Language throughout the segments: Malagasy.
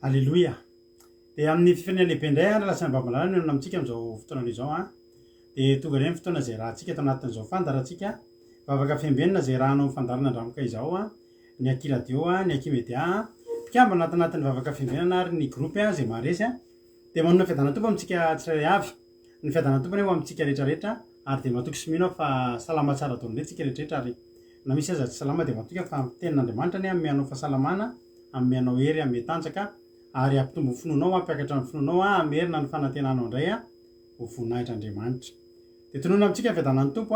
Alléluia. Dia amin'ny firenena lehibe indray lasa babalana no amintsika amin'izao fotoana izao dia tonga ireny fotoana izay rahantsika eto anatin'izao fandarantsika vavaka fiambenana izay rahanao fandarana andramoka izao ny Aki radio ny Aki media mpikambana anatin'ny vavaka fiambenana ary ny groupe izay maharesy dia manana fiadanana tompo amintsika tsirairay avy ny fiadanana tompo eo amintsika rehetrarehetra ary dia matoky sy mino fa salama tsara daholo tsika rehetrarehetra ary na misy aza tsy salama dia matoky fa tenin'Andriamanitra ny ameanao fahasalamana ameanao hery ame tanjaka ary ampitombo finoanao ampiakatra amin'ny finoanao amerina ny fanantenanao indray ho voninahitra Andriamanitra. Dia tonoina amintsika fiadanan'ny tompo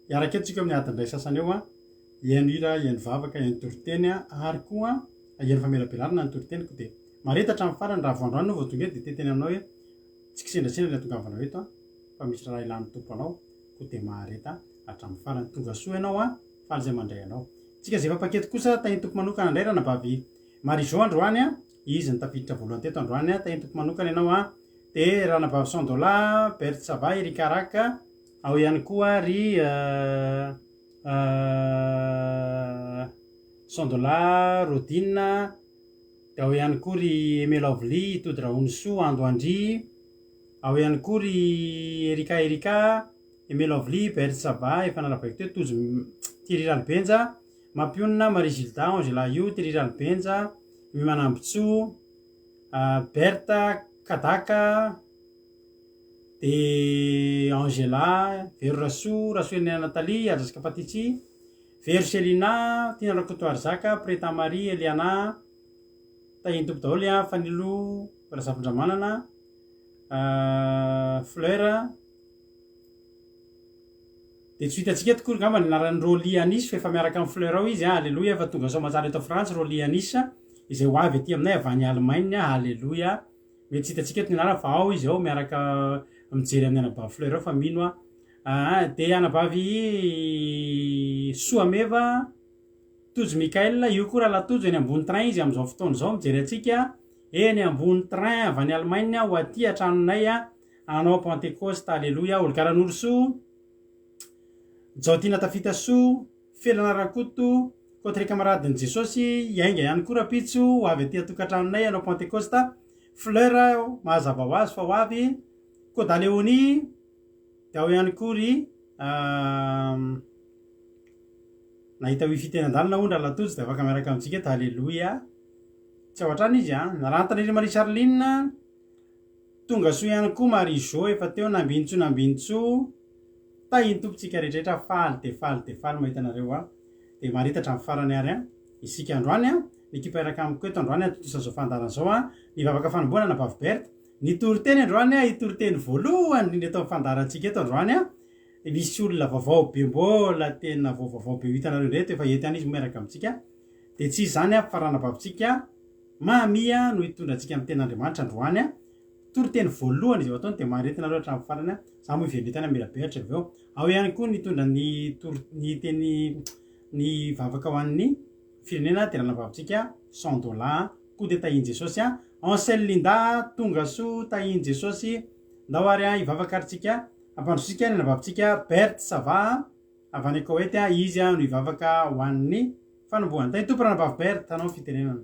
iaraka eto tsika amin'ny adiny iray sasany eo ihaino hira ihaino vavaka ihaino toriteny ary koa ihaino famelabelarana ny toritenyko dia maretatra amin'ny farany raha voandroany no vao tonga eto dia teteny aminao hoe tsy kisendrasendra ilay tonga avanao eto fa misy raha ilan'ny tompo anao koa dia mahareta hatramin'ny farany tonga soa ianao faly izay mandray anao. Tsika izay fapaketo kosa tahiny tompo manokana indray raha nabavy Marizao androany izy ny tafiditra voalohany teto androany tahiny tompo manokana ianao dia raha nabavy $100 Bert Sava Erika Raka ao ihany koa ry $100 Rodine dia ao ihany koa ry Emelovely Tody Raoniso Andoandry ao ihany koa ry Erika Emelovely Bert Sava efa nalavako teo Tozy Thierry Ralbenja Mampionina Marie Gilda Angela Io Thierry Ralbenja Mimanambotso Berta Kadaka dia Angela Vero Rasoenina Nathalie Adrasaka Patitsy Vero Selina Tina Rakotoary Zaka Preta Marie Eliana tahiny tompo daholo Fanilo Razafindramanana Fleur dia tsy hitantsika eto koa ngamba ny anaran'ny Roly Anis fa efa miaraka amin'ny Fleur ao izy alleluia efa tonga sao matsara eto Frantsa Roly Anis izay ho avy aty aminay avy any Allemagne alleluia mety tsy hitantsika eto ny anarany fa ao izy ao miaraka mijery amin'ny anabavy Fleur ao fa mino dia anabavy Soameva Tojo Mikael io koa raha latojo eny ambony train izy amin'izao fotoana izao mijery antsika eny ambony train avy any Allemagne ho aty antranonay anao Pentecoste alleluia Olgaran'Orso Jaotina Tafitaso Felana Rakoto Kotry Kamaradin'i Jesosy Iainga ihany koa Rapitso ho avy aty atokantranonay anao Pentecoste Fleur mahazava ho azy fa ho avy Koda Léonie dia ao ihany koa ry nahita hoe fitenandalina ondra latojo dia afaka miaraka amintsika eto alleluia tsy ao hatrany izy narantana iry Marie Charline tonga soa ihany koa Marizo efa teo nambintso tahiny tompontsika rehetrarehetra faly dia faly mahita anareo dia maritatra amin'ny farany ary isika androany ny ekipa iraka amiko eto androany totosan'izao fandaran'izao ny vavaka fanomboana na Bavy Berta ny toriteny androany itoriteny voalohany indrindra eto amin'ny fandarantsika eto androany misy olona vaovao be mbola tena vaovao be hitanareo indray eto efa ety any izy miaraka amintsika dia tsy izany farana bavintsika mamia no hitondrantsika amin'ny ten'Andriamanitra androany toriteny voalohany izy ataony dia maharetinareo hatramin'ny farany za moa ivelitany mila behatra avy eo ao ihany koa nitondra ny teny ny vavaka ho an'ny firenena dia rana bavintsika $100 koa dia tahiny Jesosy Ansel Linda tonga soa tahiny Jesosy ndao ary hivavaka aritsika ampandrosika ny navavintsika Bert Sava avy any Koety izy no hivavaka ho an'ny fanombohany tahiny tompo rana Bavy Berta anao fitenenana.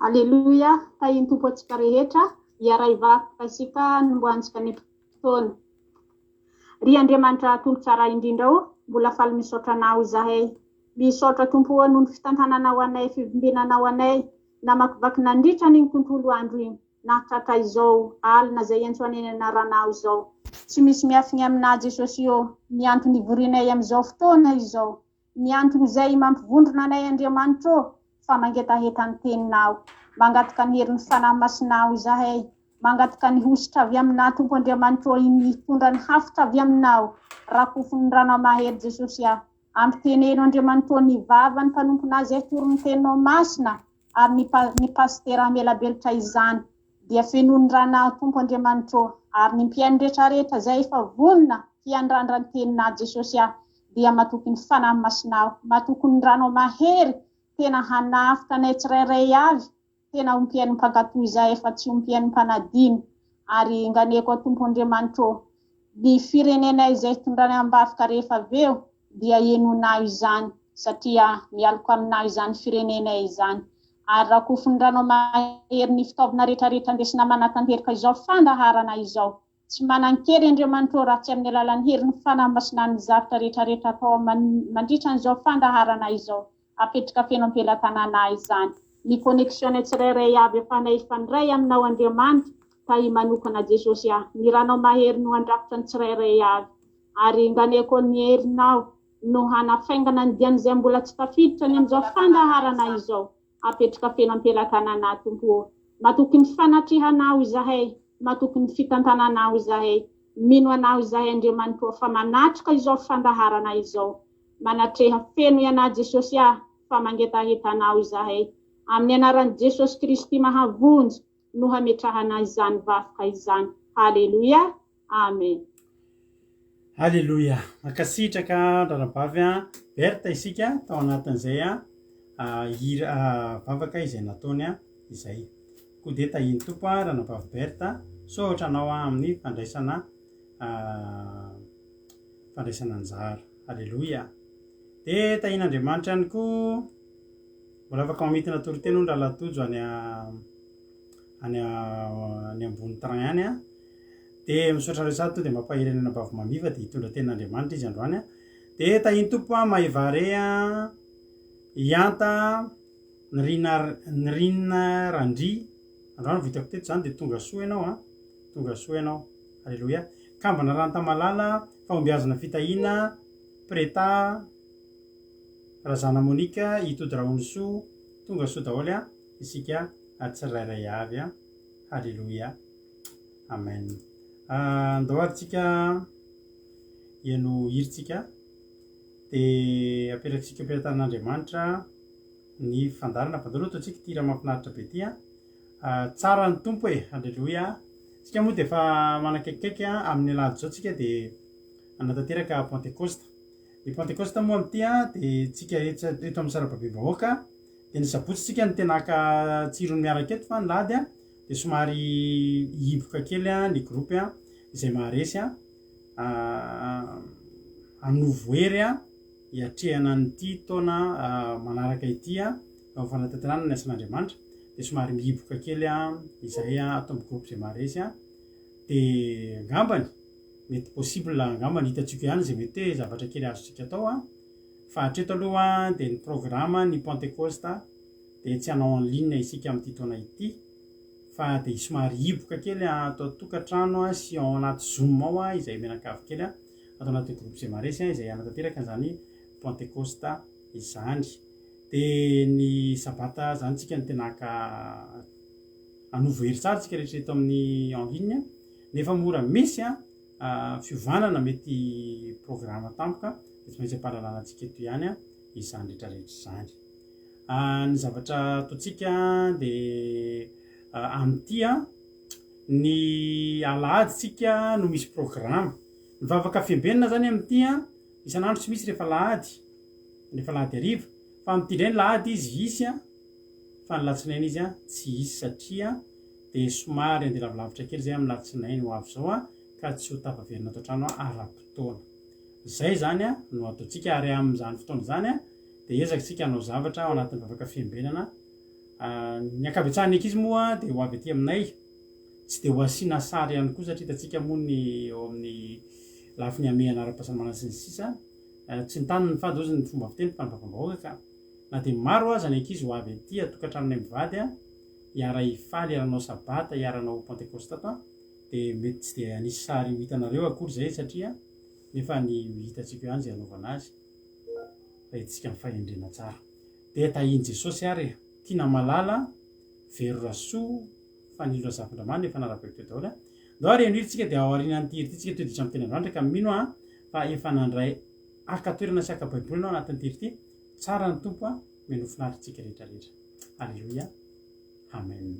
Alleluia tahiny tompo atsika rehetra iaray vakasika nomboantsika ny fotoana ry Andriamanitra tolo tsara indrindra mbola faly misaotra anao izahay misaotra tompo noho ny fitantananao anay fivimbinanao anay namakivaky nandritra ny tontolo andro iny nahatratra izao alina izay antsoany anaranao izao tsy misy miafiny aminao Jesosy ny antony ivorinay amin'izao fotoana izao ny antony izay mampivondrona anay Andriamanitra fa mangetaheta ny teninao mangataka ny herin'ny fanahy masinao izahay mangataka ny hositra avy aminao tompo Andriamanitra ny tondra ny hafitra avy aminao rakofony ranao mahery Jesosy ampiteneno Andriamanitra ny vava ny mpanomponazy toro ny teninao masina ary ny pastera amelabelitra izany dia fenony ranao tompo Andriamanitra ary ny mpiaino rehetrarehetra izay efa vonona hiandrandra ny teninao Jesosy dia matoky ny fanahy masinao matoky ny ranao mahery tena hanafitra anay tsirairay avy tena ompiaino mpankatoy izay efa tsy ompiaino mpanadino ary nganeko tompo Andriamanitra ny firenena izay tondrany ambafika rehefa aveo dia henonao izany satria mialoko aminao izany firenenay izany. Ary raha kofondrano mahery ny fitaovana rehetrarehetra andesina manatanteraka izao fandaharana izao. Tsy manan-kery Andriamanitra raha tsy amin'ny alalan'ny herin'ny fanambasina ny zavatra rehetrarehetra atao mandritra an'izao fandaharana izao. Apetraka feno am-pelantanana izany. Ny connexion tsirairay avy efanay ifandray aminao Andriamanitra, tahi manokana Jesosy ny ranao mahery no andrafitra ny tsirairay avy. Ary nganeko ny herinao no hanafaingana ny dian'izay mbola tsy tafiditra ny amin'izao fandaharana izao. Apetraka feno am-pelantanana tompo. Matoky ny fanatrihanao izahay, matoky ny fitantananao izahay, mino anao izahay Andriamanitra fa manatrika izao fandaharana izao. Manatreha feno ianao Jesosy fa mangetahetanao izahay. Amin'ny anaran'i Jesosy Kristy mahavonjy no hametrahana izany vafoka izany. Halleluja. Amen. Halleluja. Makasitraka rarabavy Berta isika tao anatin'izay vavaka izay nataony izay. Koa dia tahiny tompo ranabavy Berta sohatra anao amin'ny fandraisana anjara. Halleluja. Dia tahin'Andriamanitra ihany koa mbola afaka mamitina toriteny no rahalatojo any ambony train any dia misaotra resato dia mampahirenana bavy mamiva dia hitondra tenin'Andriamanitra izy androany dia tahiny tompo mahivare ianta nyrinina randry androany vitako teto zany dia tonga soa ianao Halleluja. Kambana rantamalala fahombiazana fitahina preta razana Monika hitody raonsoa tonga soa daholo isika tsirairay avy Halleluja. Amen. Andoharitsika iano hiritsika dia apetraksika am-pelantanan'Andriamanitra ny fandarana fandalo ataontsika tira mahafinaritra be tia tsara ny tompo Halleluja. Tsika moa dia efa manakaikikaiky amin'ny alady zao tsika dia anatanteraka Pentecoste. Ny Pentecoste moa amin'ity dia tsika eto amin'ny sarababe-bahoaka dia ny sabotsy tsika ny tenaka tsirony miaraka eto fa ny lady dia somary hiboka kely ny groupe izay maharesy hanovoery hiatrehana nyity taona manaraka ity amin'ny fanatanterahana ny asan'Andriamanitra dia somary mihiboka kely izay atao amin'ny groupe izay maharesy dia angambany mety possible angambany hitatsika ihany izay mety hoe zavatra kely azontsika atao fa hatreto aloha dia ny programme ny Pentecoste dia tsy hanao en ligne isika amin'ity taona ity fa dia somary hiboka kely atao tokantrano sy ao anaty Zoom ao izay menakavy kely atao anaty groupe izay maharesy izay anatanteraka an'izany Pentecoste izany. Dia ny sabata zany tsika ny tenaka hanovoery tsara tsika rehetra eto amin'ny en ligne nefa mora misy fiovanana mety programme tampoka dia tsy maintsy ampahalalanatsika eto ihany izany rehetrarehetra izany. Ny zavatra ataontsika dia amin'ity ny alady tsika no misy programme. Ny vavaka fiambenana zany amin'ity isan'andro tsy misy rehefa lahady hariva fa amin'ity indray ny lahady izy isy fa ny latsinainy izy tsy isy satria dia somary andeha lavilavitra kely zay amin'ny latsinainy ho avy zao ka tsy ho tafaverina atao trano ara-potoana. Zay zany no ataontsika ary amin'izany fotoana zany dia ezakitsika hanao zavatra ao anatin'ny vavaka fiambenana. Ny ankabetsahany ankizy moa dia ho avy aty aminay tsy dia ho asiana sary ihany koa satria hitantsika moa ny eo amin'ny lafiny amehana ara-pahasalamana sy ny sisa tsy ny tany ny fady ozy ny fomba fiteny fa ny vavam-bahoaka ka na dia maro aza ny ankizy ho avy aty atokantranonay mivady hiara hifaly hiaranao sabata hiaranao Pentecoste ato dia mety tsy dia anisy sary ho hitanareo akory zay satria nefa ny hitatsika ihany zay hanaovana azy fa hitsika mifahendrena tsara. Dia tahiny Jesosy ary tiana malala very rasoa fanilo razafindramany efa narabeto daholo ndao ary eniritsika dia ao aorianan'ity hiritsika toeditra amin'ny tenandroanitra ka mino fa efa nandray akatoerana sy akabaibolina ao anatin'ity hirity tsara ny tompo meno finaritsika rehetrarehetra. Halleluja. Amen.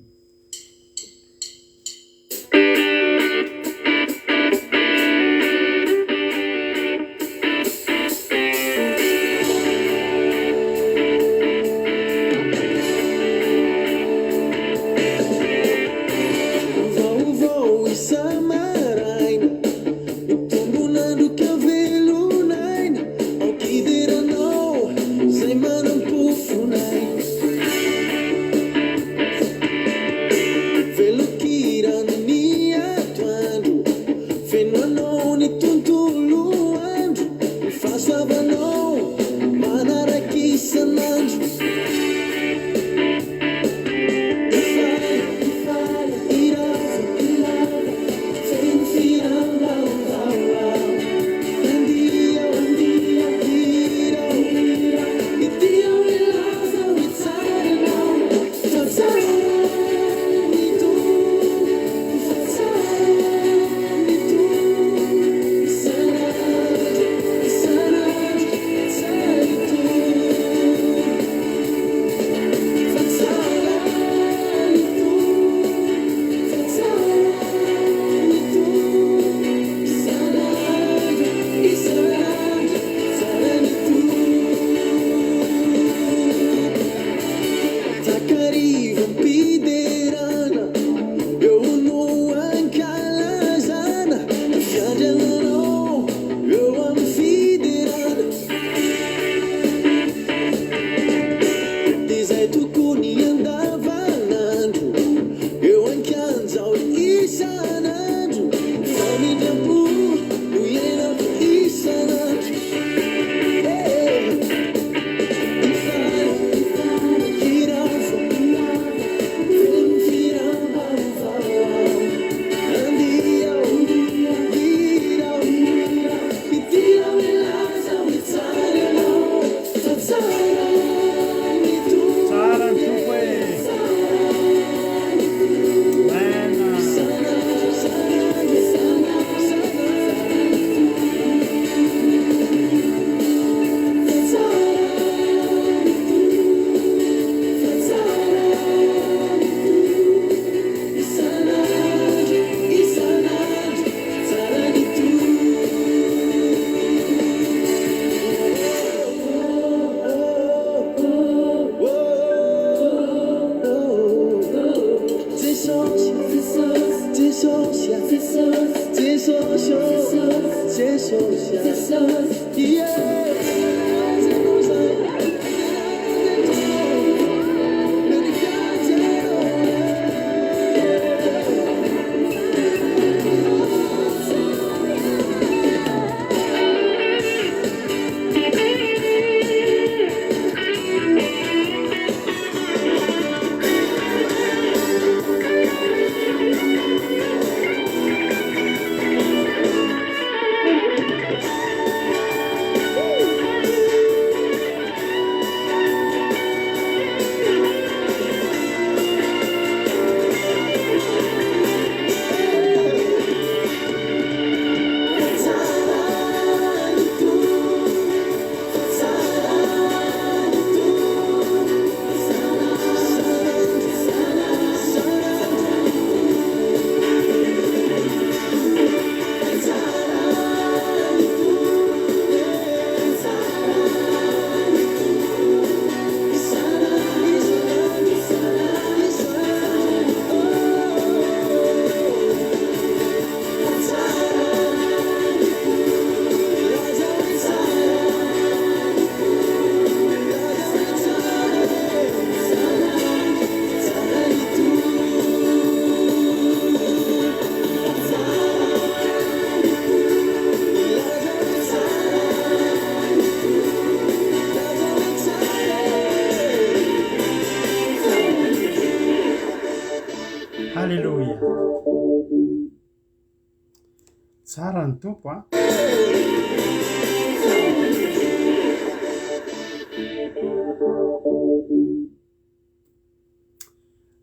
tsara ny tompo a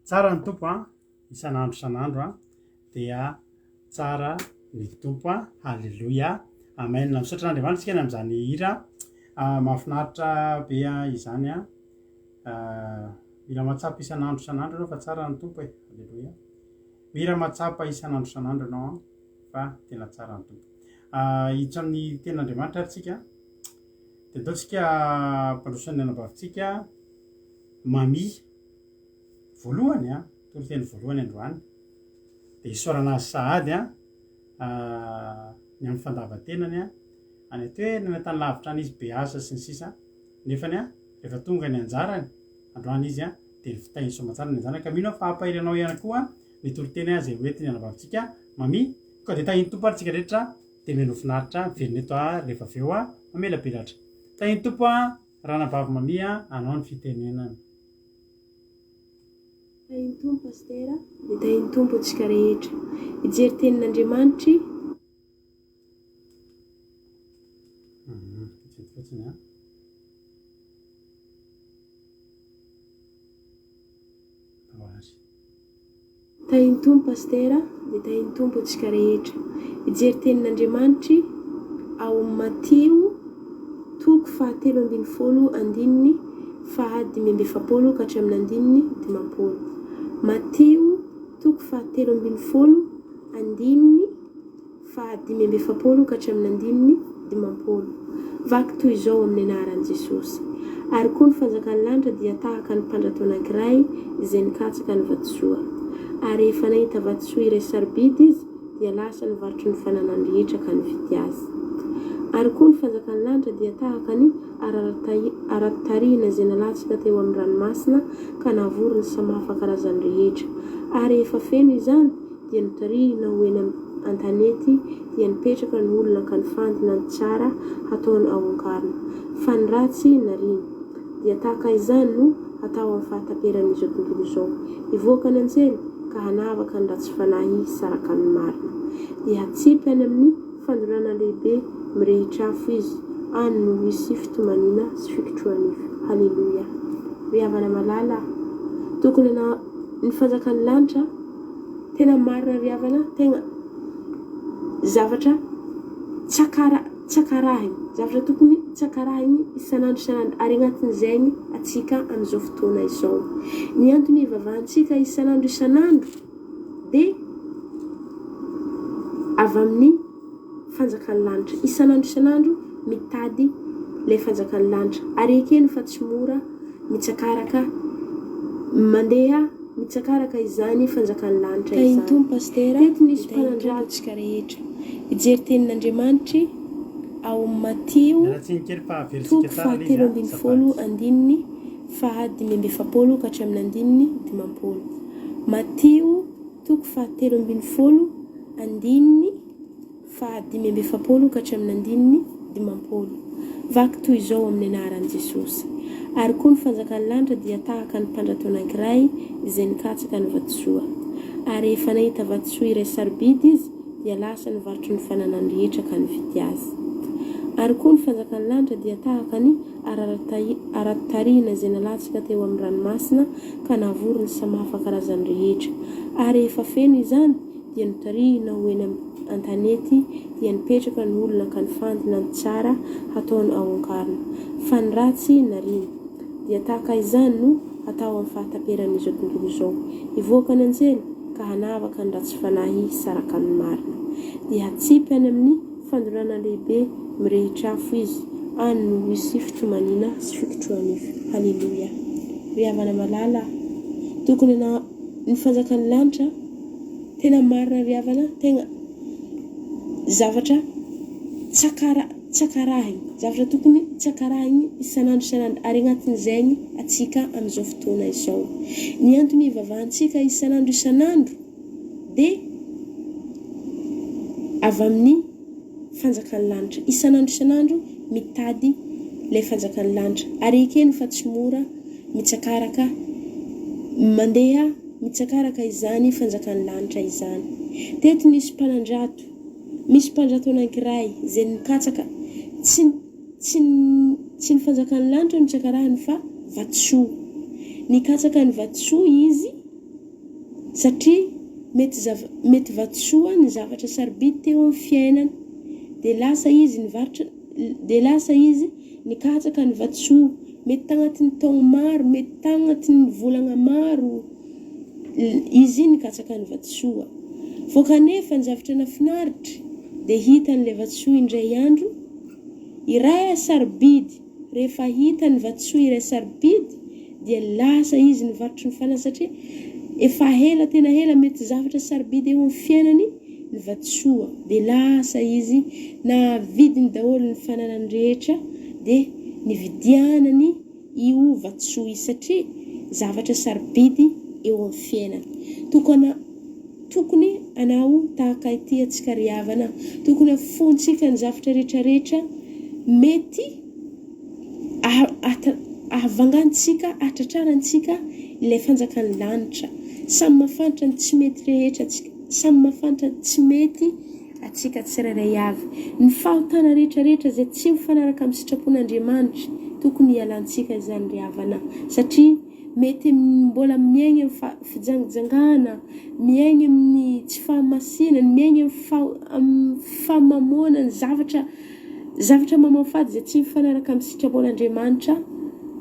tsara ny tompo a isan'andro dia tsara ny tompo a halleloia amen misaotra n'Andriamanitra tsika amin'izany hira mahafinaritra be izany a mila matsapa isan'andro ianao fa tsara ny tompo e halleloia mira matsapa isan'andro ianao fa tena tsara ny tompo hitso amin'ny ten'Andriamanitra arytsika dia ataontsika mpandrosan'ny anabavitsika mami voalohany a toro-teny voalohany androany dia isaorana azy sahady a ny amin'ny fandavatenany a any atoerana tany lavitra any izy be asa sy ny sisa nefany a rehefa tonga ny anjarany androany izy a dia ny fitahiny soamantsara ny anjarany ka mino fa hampahirianao ihany koa ny toro-teny a zay hoentiny anabavitsika mami koa dia tahiny tompo ary tsika rehetra dia meno finaritra miverina eto a rehefa aveo a mamelapelatra tahiny tompo a ranabavy mami a anao ny fitenenany tahiny tompo pastera dia tahiny tompo antsika rehetra ijery tenin'Andriamanitry fotsiny a tahiny tompo pastera dia tahiny tompo antsika rehetra ijery tenin'Andriamanitry ao amin'ny Matio toko 7:10 fahadimy-ambefapolo ka hatramin'ny andininy dimampolo Matio toko 7:10 fahadimy-ambefapolo ka hatramin'ny andininy dimampolo vaky toy izao amin'ny anaran'i Jesosy ary koa ny fanjakan'ny lanitra dia tahaka ny mpandrato anankiray izay nikatsaka ny vatosoa ary efa nahita vatosoa iray sarobidy izy dia lasa nivarotry ny fananany rehetra ka nividy azy ary koa ny fanjakan'ny lanitra dia tahaka ny aratarina izay nalatsaka teo amin'ny ranomasina ka navory ny samafa karazany rehetra ary efa feno izany dia notarihina ho eny an-tanety dia nipetraka ny olona ka nifandina ny tsara hataony ao an-karina fa ny ratsy nariny dia tahaka izany no atao amin'ny fahataperan'izao tontolo izao ivoaka ny anjely ka hanavaka ny ratsy fanahy saraka ny marina dia hatsipy any amin'ny fandorana lehibe mirehitra afo izy any no hisy fitomanina sy fikitroanifo halleloia ry havana malala tokony ny fanjakan'ny lanitra tena marina ry havana tena zavatra tsakarahiny zavatra tokony tsakarahiny isan'andro ary agnatin'izay atsika amin'izao fotoana izao ny antony ivavahantsika isan'andro dia avy amin'ny fanjakan'ny lanitra isan'andro mitady ilay fanjakan'ny lanitra ary ekeny fa tsy mora mitsakaraka mandeha mitsakaraka izany fanjakan'ny lanitra izany tahiny tompo pastera nisy mpanandratsika rehetra ijery tenin'Andriamanitry ao amin'ny Matio toko 7:10 fahadimy-ambefapolo ka hatramin'ny andininy dimampolo Matio toko 7:10 fahadimy-ambefapolo ka hatramin'ny andininy dimampolo vaky toy izao amin'ny anaran'i Jesosy ary koa ny fanjakan'ny lanitra dia tahaka ny mpandrato anankiray izay nikatsaka ny vatosoa ary efa nahita vatosoa iray sarobidy izy dia lasa nivarotry ny fananany rehetra ka nividy azy ary koa ny fanjakan'ny lanitra dia tahaka ny aratarina izay nalatsaka teo amin'ny ranomasina ka navory ny samafa karazany rehetra ary efa feno izany dia notarihina ho eny an-tanety dia nipetraka ny olona ka nifandina ny tsara hataony ao an-karina fa ny ratsy nariny dia tahaka izany no atao amin'ny fahataperan'izao tontolo izao ivoaka ny anjely ka hanavaka ny ratsy fanahy saraka ny marina dia hatsipy any amin'ny fandorana lehibe mirehitra afo izy any no hisy fitomanina sy fikitroanifo halleloia ry havana malala tokony ny fanjakan'ny lanitra tena marina ry havana tena zavatra tsakarahiny zavatra tokony tsakarahiny isan'andro ary agnatin'izay atsika amin'izao fotoana izao ny antony ivavahantsika isan'andro dia avy amin'ny fanjakan'ny lanitra isan'andro mitady ilay fanjakan'ny lanitra ary ekeny fa tsy mora mitsakaraka mandeha mitsakaraka izany fanjakan'ny lanitra izany teto nisy mpanandrato misy mpandrato anankiray zay nikatsaka tsy ny fanjakan'ny lanitra no tsakarahany fa vatosoa. Nikatsaka ny vatosoa izy satria mety vatosoa ny zavatra sarobidy teo amin'ny fiainany, de lasa izy nikatsaka ny vatosoa, mety tagnatin'ny taogno maro, mety tagnatin'ny volagna maro izy nikatsaka ny vatosoa. Fô kanefa ny zavatra nafinaritra dia hitan'ilay vatosoa indray andro iray sarobidy. Rehefa hitany vatosoa iray sarobidy dia lasa izy nivarotry ny fanahy satria efa hela tena hela mety zavatra sarobidy eo amin'ny fiainany ny vatosoa, dia lasa izy navidiny daholo ny fananany rehetra dia nividianany io vatosoa izy satria zavatra sarobidy eo amin'ny fiainany. Tokony anao tahaka ity atsika ry havana, tokony afontsika ny zavatra rehetrarehetra mety ahavangantsika, ahatratrarantsika ilay fanjakan'ny lanitra. Samy mafantatra ny tsy mety rehetra atsika, samy mafantatra ny tsy mety atsika tsirairay avy. Ny fahotana rehetrarehetra zay tsy mifanaraka amin'ny sitrapon'Andriamanitra tokony ialantsika izany ry havana, satria mety mbola miaigny amin'ny fijangajangana, miaigny amin'ny tsy fahamasinana, miaigny amin'ny fahamamonana zavatra mamafady zay tsy mifanaraka amin'ny sitrapon'Andriamanitra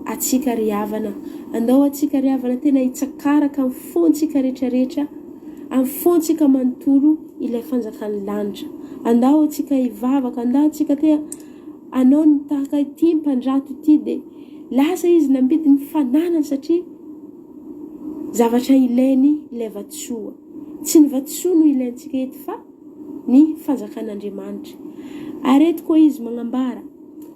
atsika ry havana. Andao atsika ry havana tena hitsakaraka amin'ny fontsika rehetrarehetra, amin'ny fontsika manontolo ilay fanjakan'ny lanitra. Andao atsika hivavaka, andao atsika tea anao ny tahaka ity mpandrato ity dia lasa izy nambidy ny fananany satria zavatra ilainy ilay vatosoa. Tsy ny vatosoa no ilaintsika eto fa ny fanjakan'Andriamanitra. Ary eto koa izy magnambara,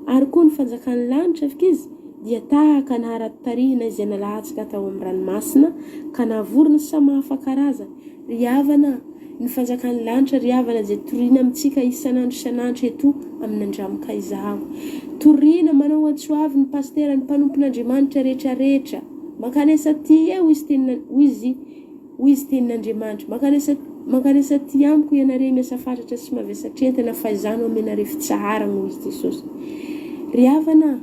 ary koa ny fanjakan'ny lanitra izy dia tahaka naharantarihina izay nalahatsika tao amin'ny ranomasina ka navorona samy hafa karazana. Ry havana, ny fanjakan'ny lanitra ry havana zay toriana amintsika isanandro eto amin'ny andramoka izaho. Toriana manao antsoavy ny pastera, ny mpanompon'Andriamanitra rehetrarehetra. Makanesa ty eo izy tenin'Andriamanitra. Makanesa ty amiko ianare miasa fatratra sy mavesatria tena fahaizano amenare fitsahara ho izy Jesosy. Ry havana,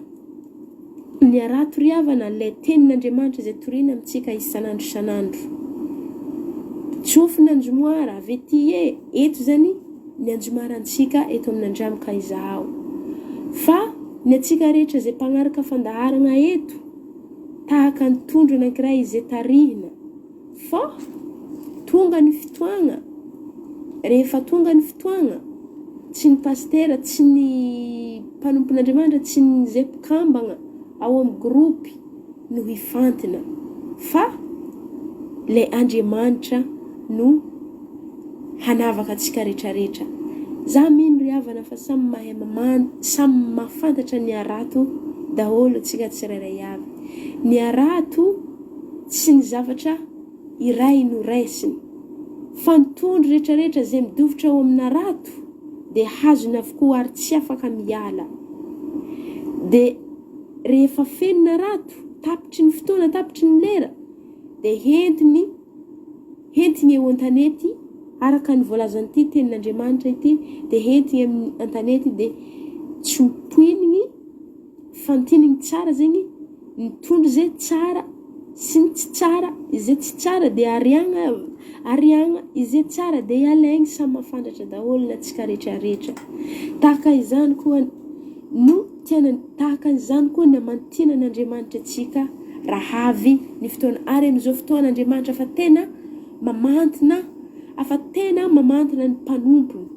ny arato ry havana ilay tenin'Andriamanitra izay toriana amintsika isanandro. Tsofina anjomoara avety eto zany ny anjomarantsika eto amin'ny andramoka izaho. Fa ny atsika rehetra izay mpagnaraka fandaharana eto tahaka ny tondro anankiray izay tarihina. Fa tonga ny fitoagna, rehefa tonga ny fitoagna, tsy ny pastera, tsy ny mpanompon'Andriamanitra, tsy ny zay mpikambagna ao amin'ny gropy no hifantina, fa ilay Andriamanitra no hanavaka atsika rehetrarehetra. Za mino ry havana fa samy mahafantatra ny arato daholo atsika tsirairay avy. Ny arato tsy ny zavatra iray noraisiny, fa ny tondro rehetrarehetra zay midovitra ao amin'ny arato dia hazony avokoa ary tsy afaka miala. Dia rehefa feno ny arato, tapitry ny fotoana, tapitry ny lera, dia hentiny eo an-tanety araka ny voalazan'ity tenin'Andriamanitra ity, dia hentiny amin'ny an-tanety dia tsy hopoininy, fantininy tsara zegny ny tondro zay tsara sy ny tsy tsara. Izay tsy tsara dia ariagna, izay tsara dia ialaigny, samy mafantatra daholo ny atsika rehetrarehetra. Tahaka izany koa ny amantinan'Andriamanitra atsika rahavy ny fotoana. Ary amin'izao fotoana Andriamanitra fa tena mamantina ny mpanompony.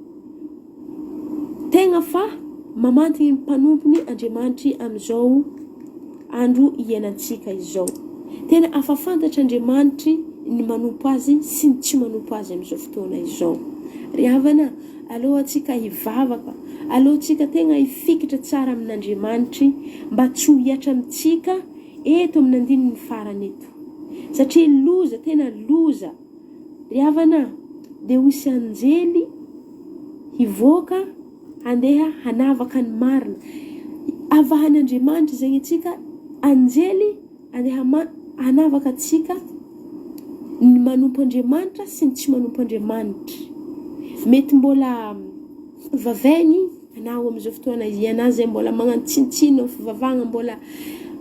Tegna fa mamantiny ny mpanompony Andriamanitra amin'izao andro iainantsika izao. Tena afafantatra Andriamanitra ny manompo azy sy ny tsy manompo azy amin'izao fotoana izao. Ry havana, aleo atsika hivavaka, aleo atsika tegna hifikitra tsara amin'Andriamanitra mba tsy ho hiatra amintsika eto amin'ny andininy farany eto. Satria loza, tena loza. Ry havana, dia hoisy anjely hivoaka andeha hanavaka ny marina. Avahan'Andriamanitra zegny atsika, anjely andeha hanavaka atsika ny manompo Andriamanitra sy ny tsy manompo Andriamanitra. Mety mbola vavainy anao amin'izao fotoana ianazy zay mbola magnano tsinitsino fivavahana mbola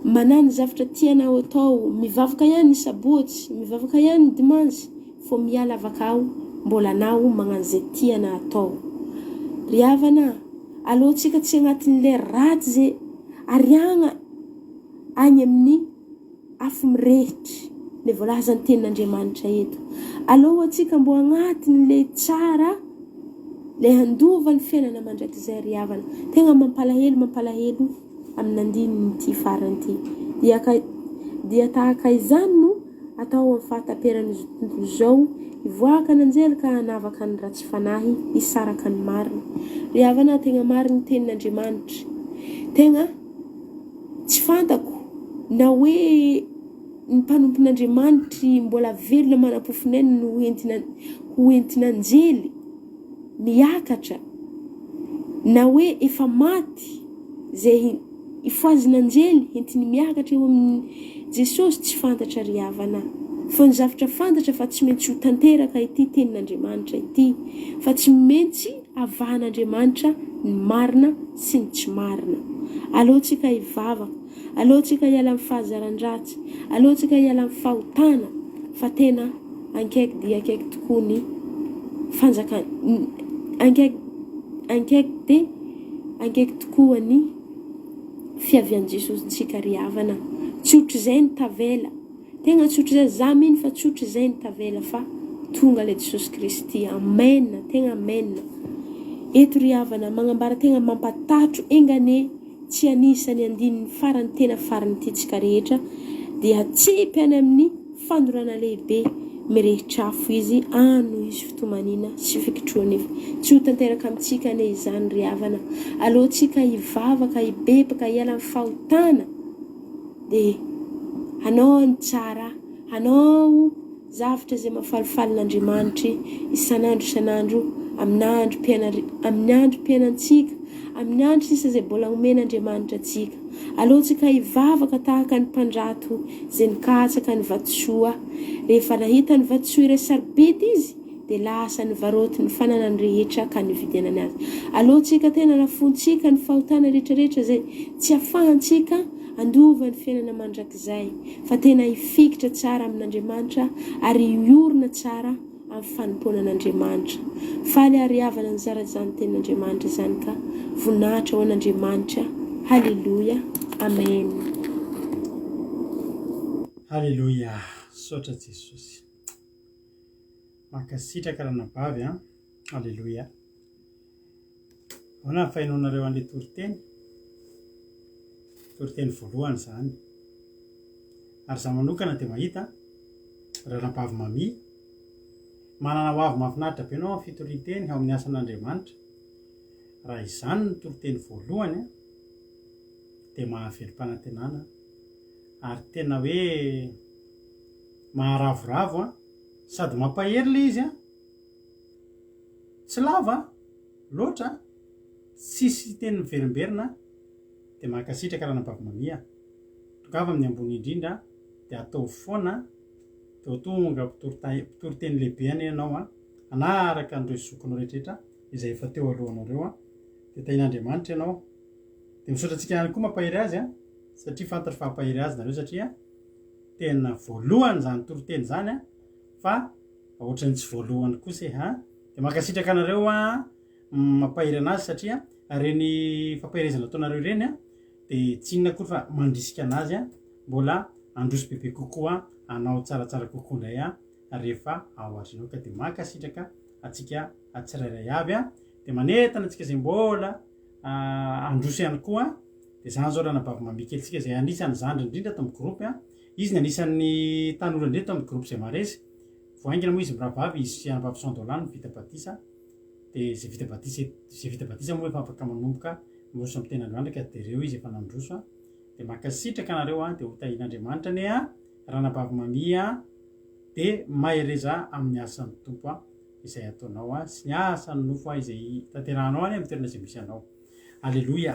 manano zavatra tianao atao mivavaka ihany sabotsy mivavaka ihany dimansy fô miala avakao mbola anao magnano zay tiana atao ry havana alohantsika tsy agnatin'le raty zay ariagna any amin'ny afo mirehitry le voalazany tenin'Andriamanitra eto alohantsika mbo agnatin'le tsara le handova ny fiainana mandrakizay ry havana tegna mampalahelo amin'andininy ty farany ty dia tahaka izany no atao amin'ny fahataperan'ny tontolo zao ivoaka nanjelika hanavaka ny ratsy fanahy isaraka ny marina ry havana tegna mariny tenin'Andriamanitra tegna tsy fantako na hoe ny mpanompon'Andriamanitry mbola velona manam-pofoneny no ho entin'anjely miakatra na hoe efa maty zay ifoazin'anjely entiny miakatra eo amin'ny Jesosy tsy fantatra ry havana fa ny zavatra fantatra fa tsy maintsy ho tanteraka ity tenin'Andriamanitra ity fa tsy maintsy avahan'Andriamanitra ny marina sy ny tsy marina alohantsika hivavaka alohantsika hiala amin'ny fahazaran-dratsy alohantsika hiala amin'ny fahotana fa tena ankaiky dia ankaiky tokoa ny fanjakana ankaiky tokoa ny fiavian'i Jesosy tsika ry havana tsotro zay ny tavela tegna tsotro zay za miny fa tsotro zay ny tavela fa tonga le Jesosy Kristy amen tegna amen eto ry havana magnambara tegna mampatatro engane tsy anisany andininy farany tena farany titsika rehetra dia tsipy any amin'ny fandorana lehibe mirehitra afo izy ano izy fitomanina sy fikitroana tsy ho tanteraka amintsika ne izany ry havana alohantsika hivavaka hibebaka hiala amin'ny fahotana dia hanao ny tsara hanao zavatra zay mahafalifalin'Andriamanitra isan'andro amin'ny andro mpiainantsika amin'ny andro sisa zay mbola omen'Andriamanitra atsika alohantsika hivavaka tahaka ny mpandrato zay nikatsaka ny vatosoa rehefa nahita ny vatosoa iray saribedy izy dia lasa ny varoty ny fananany rehetra ka nividianany azy alohantsika tena nafontsika ny fahotana rehetrarehetra zay tsy afahantsika andova ny fiainana mandrakizay fa tena hifikitra tsara amin'Andriamanitra ary hiorina tsara amin'ny fanomponan'Andriamanitra faly ary havana ny zarazany tenin'Andriamanitra zany ka voninahitra ho an'Andriamanitra halleluja amen halleluja sotra Jesosy mankasitraka ranabavy halleluja ahoana ny fahinonareo an'le toriteny voalohany zany ary za manokana dia mahita ranabavy mami manana ho avy mahafinaritra be anao amin'ny fitoriteny ao amin'ny asan'Andriamanitra raha izany ny toriteny voalohany dia mahavelom-panantenana ary tena hoe maharavoravo sady mampahery le izy tsy lava loatra sisy teny miverimberina dia mankasitraka ranabavy mamia tongava amin'ny ambony indrindra dia atao foana dia tonga mpitoroteny lehibe any ianao anaraka an'ireo zokinao rehetrarehetra izay efa teo alohanareo dia tain'Andriamanitra ianao dia misaotratsika ihany koa mampahery azy satria fantatra fa hampahery azy nareo satria tena voalohany zany toriteny zany fa ohatrany tsy voalohany kosa dia mankasitraka anareo mampahery anazy satria reny fampaherezana ataonareo ireny dia tsy inona koa fa mandrisika anazy mbola androso bebe kokoa anao tsaratsara kokoa indray rehefa ao atrinao ka dia mankasitraka atsika tsirairay avy dia manentana atsika zay mbola androso ihany koa dia zany zao ranabavy mamikelintsika zay anisany zandry indrindra tamin'ny gropy izy ny anisan'ny tanora indrindra tamin'ny gropy zay maresy voaingina moa izy miravavy izy anabavy Sandolany vita batisa dia zay vita batisa moa efa afaka manomboka miroso amin'ny tenandroandra ka dia reo izy efa nandroso dia mankasitraka anareo dia ho tahin'Andriamanitra ne ranabavy mamia dia mahereza amin'ny asan'ny tompo izay ataonao sy ny asan'ny nofo izay tanterahanao any amin'ny toerana izay misy anao alleluja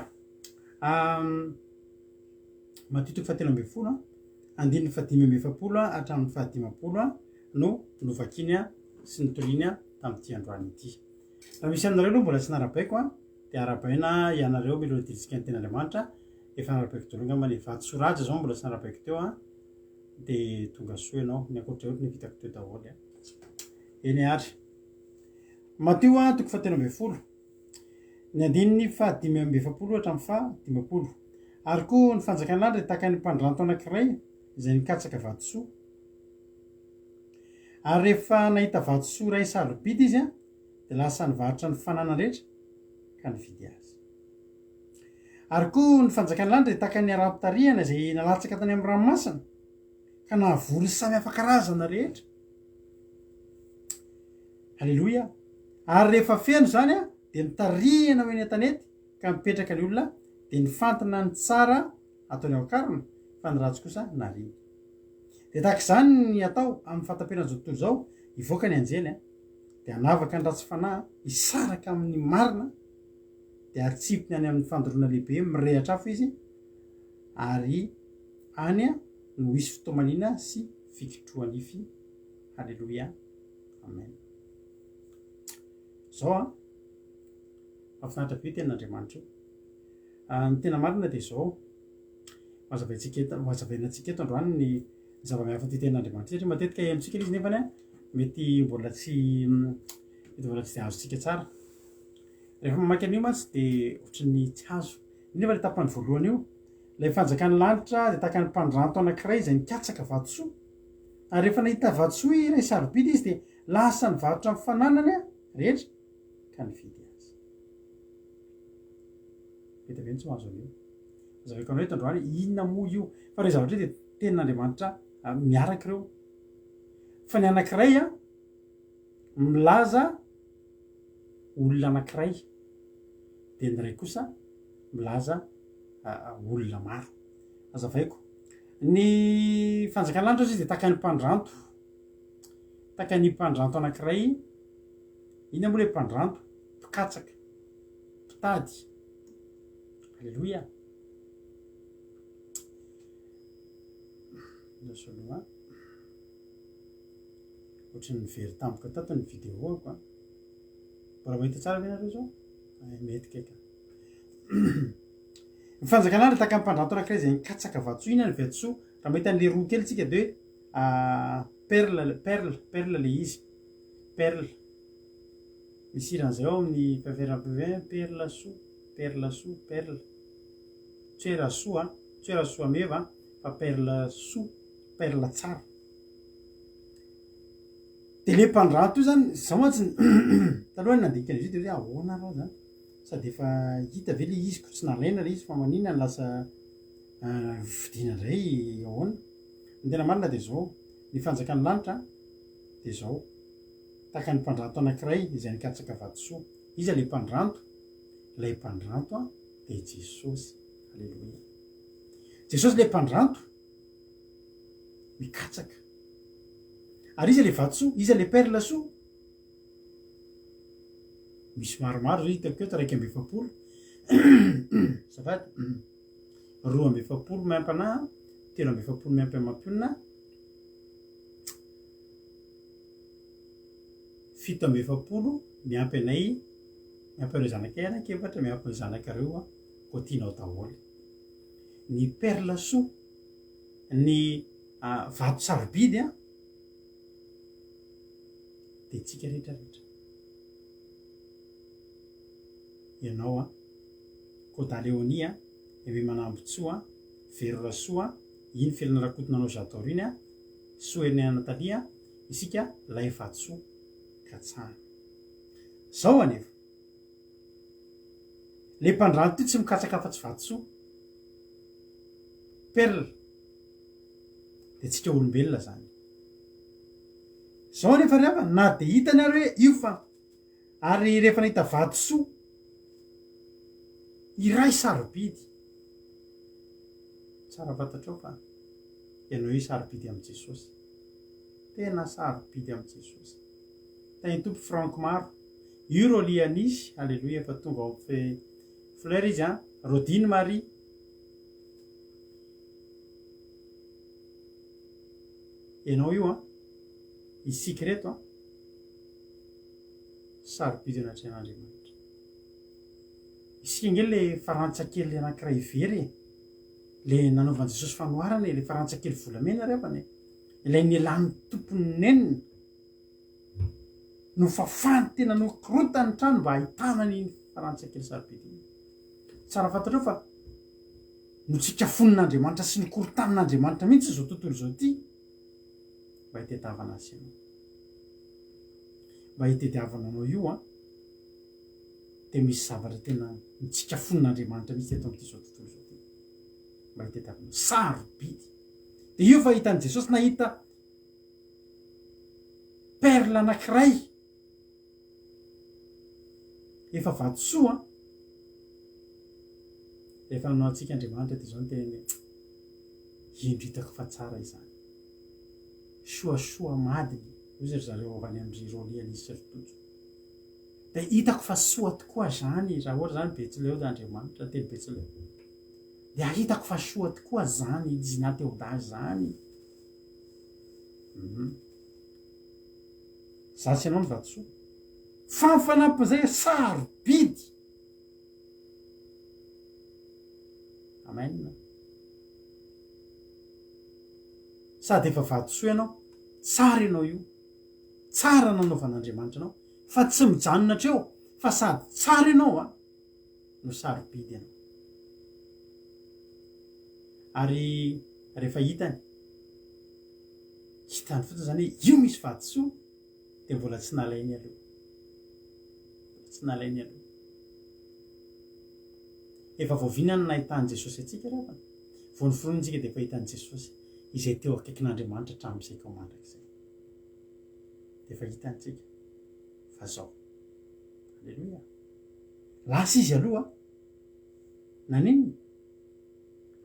matitoko fahatelo ambin'ny folo andininy fahadimy amby efapolo hatramin'ny fahadimapolo no novakiny sy ny toriany tamin'ity androany ity raha misy aminareo aloha mbola tsy narabaiko a dia arabaina ianareo milo ditsika ny ten'andriamanitra efa narabaiko teo aloha ngambany vatsoraja zao mbola tsy narabaiko teo a dia tonga soa ianao ny ankoatra ohatry ny vitako teo daholo a eny ary matio a toko fahatelo amby folo ny andininy fahadimy amby efapolo hatramin'ny fahadimapolo ary koa ny fanjakan'andro tahaka ny mpandranto anankiray izay nikatsaka vatosoa ary rehefa nahita vatosoa ray sarobidy izy a dia lasa nivarotra ny fanana rehetra ka nividy azy ary koa ny fanjakan'andro dia tahaka ny aram-pitariana izay nalatsaka tany amin'ny ranomasina ka nahavory samy hafa karazana rehetra halleloia ary rehefa feno zany a dia nitarihana ho eny an-tanety ka mipetraka ny olona dia nifantina ny tsara ataony ao akarina fa ny ratsy kosa nariny dia tahaka izany ny atao amin'ny fahatapenana zao tontolo zao ivoaka ny anjely a dia hanavaka ny ratsy fanahy hisaraka amin'ny marina dia atsipony any amin'ny fandoroana lehibe mirehatra afo izy ary any a no hisy fotoamanina sy fikitroanify halleloia amen zao a mahafinaritra be ten'andriamanitra io ny tena marina dia zao mazavainantsika eto androany ny zava-mihafa ty ten'andriamanitra satria matetika amintsika izy nefany a mety mbola tsy dia azontsika tsara rehefa mamaky an'io mantsy dia ohatran'ny tsy azo nefa le tapany voalohany io lay fanjakan'ny lanitra dia tahaka ny mpandranto anankiray izay nikatsaka vatosoa ary rehefa nahita vatosoa iray sarobidy izy dia lasa nivarotra amin'ny fananany a rehetra ka nividy azy betabe ny tsy mahazo an'io zavako anao eto androany inona moa io fa re zavatra dia ten'andriamanitra miaraka ireo fa ny anankiray a milaza olona anankiray dia ny ray kosa milaza olona maro azavaiko ny fanjakan'andro izy dia tahaka ny mpandranto anankiray ina moa le mpandranto mpikatsaka mpitady halleloia soloa ohatry ny very tampoka tato ny videoako a mbola mahita tsara venareo zao mety kaika ny fanjakan'andro tahaka ny mpandranto anankiray izay nikatsaka vatsoa ina ny vatsoa raha mahita an'le roa kely tsika dia hoe perle le izy perle misy iran'izay ao amin'ny paverampivain perle soa tsoera soa tsoera soa meva fa perle soa perle tsara dia le mpandranto io zany zao mantsy talohany nandikana izy io dia hoe ahoana rao zany sady efa hita ve le izy ko tsy nalaina le izy fa manina ny lasa vidiana indray ahoana ny tena marina dia zao ny fanjakan'ny lanitra dia zao tahaka ny mpandranto anankiray izay nikatsaka vatosoa izy le mpandranto lay mpandranto a dia jesosy halleloia jesosy le mpandranto mikatsaka ary izy le vatosoa izy le perle soa misy maromaro zay hitako eto raiky amby efapolo safady roa amby efapolo miampy anahy telo amby efapolo miampy amam-pionina fito amby efapolo miampy anay miampy areo zanakay anakefatra miampy ny zanakareo a ko tianao daholo ny perle soa ny vato sarobidy a dia tsika rehetrarehetra ianao a kodaleonia eve manambotsoa verorasoa iny felana rakotonanao zatoriny a soa eny anatalia isika lay vatsoa ka tsara zao anefa le mpandranto ty tsy mikatsaka afa tsy vatosoa perle dia tsika olombelona zany zao anefa rehefa na dia hitany ary hoe io fa ary rehefa nahita vatosoa iray sarobidy tsara fantatrao fa ianao io sarobidy amin'i jesosy tena sarobidy amin'i jesosy tany tompo franko maro io ro lianisy halleloia efa tonga ao fleur izy a rodine marie ianao io a isika reto a sarobidy anatrany Andriamanitra. Isika nge le farantsakely anankiray very le nanaovan'i Jesosy fanoharana le farantsakely volamena revany ilay nilan'ny tompony nenina no fafany tena no korotany trano mba ahitana nyny farantsakely sarobidy iny. Tsara fantatrao fa no tsika fonin'Andriamanitra sy ny korotanin'Andriamanitra mihitsy zao tontolo zao ty mba hitadiavana azy ianao, mba hitadiavana anao io de misy zavatra tena mitsika fonin'Andriamanitra mihitsy eto amin'ity zao tontolo zao ty mba hitadiavana sarobidy. De io fa hitan'i Jesosy nahita perla anankiray efa vatosoa rehefa nanao antsika Andriamanitra de zao ny tenany indro hitako fa tsara izany soasoa madiny ozy ry zareo avany am'zero lialisy rotojo de hitako fa soa tokoa zany raha ohatra zany Betsileo da Andriamanitra teny Betsileo de ahitako fa soa tokoa zany Zinateuda zany. Zasy ianao ny vatosoa fa mifanampin'izay sarobidy. Amen. Sady efa vatosoa ianao, tsara ianao io, tsara nanaovan'Andriamanitra anao fa tsy mijanona treo fa sady tsara ianao no sarobidy ianao. Ary rehefa hitany fotsiny zany io misy vatosoa de mbola tsy nalainy aloha, tsy nalainy aloha. Efa voavinany nahitany Jesosy atsika rehefa vonoforonintsika de efa hitany Jesosy izay teo akaikin'Andriamanitra hatramin'izay kao mandrak'izay de efa hitantsika fa zao. Alleluia. Lasa izy aloha naninny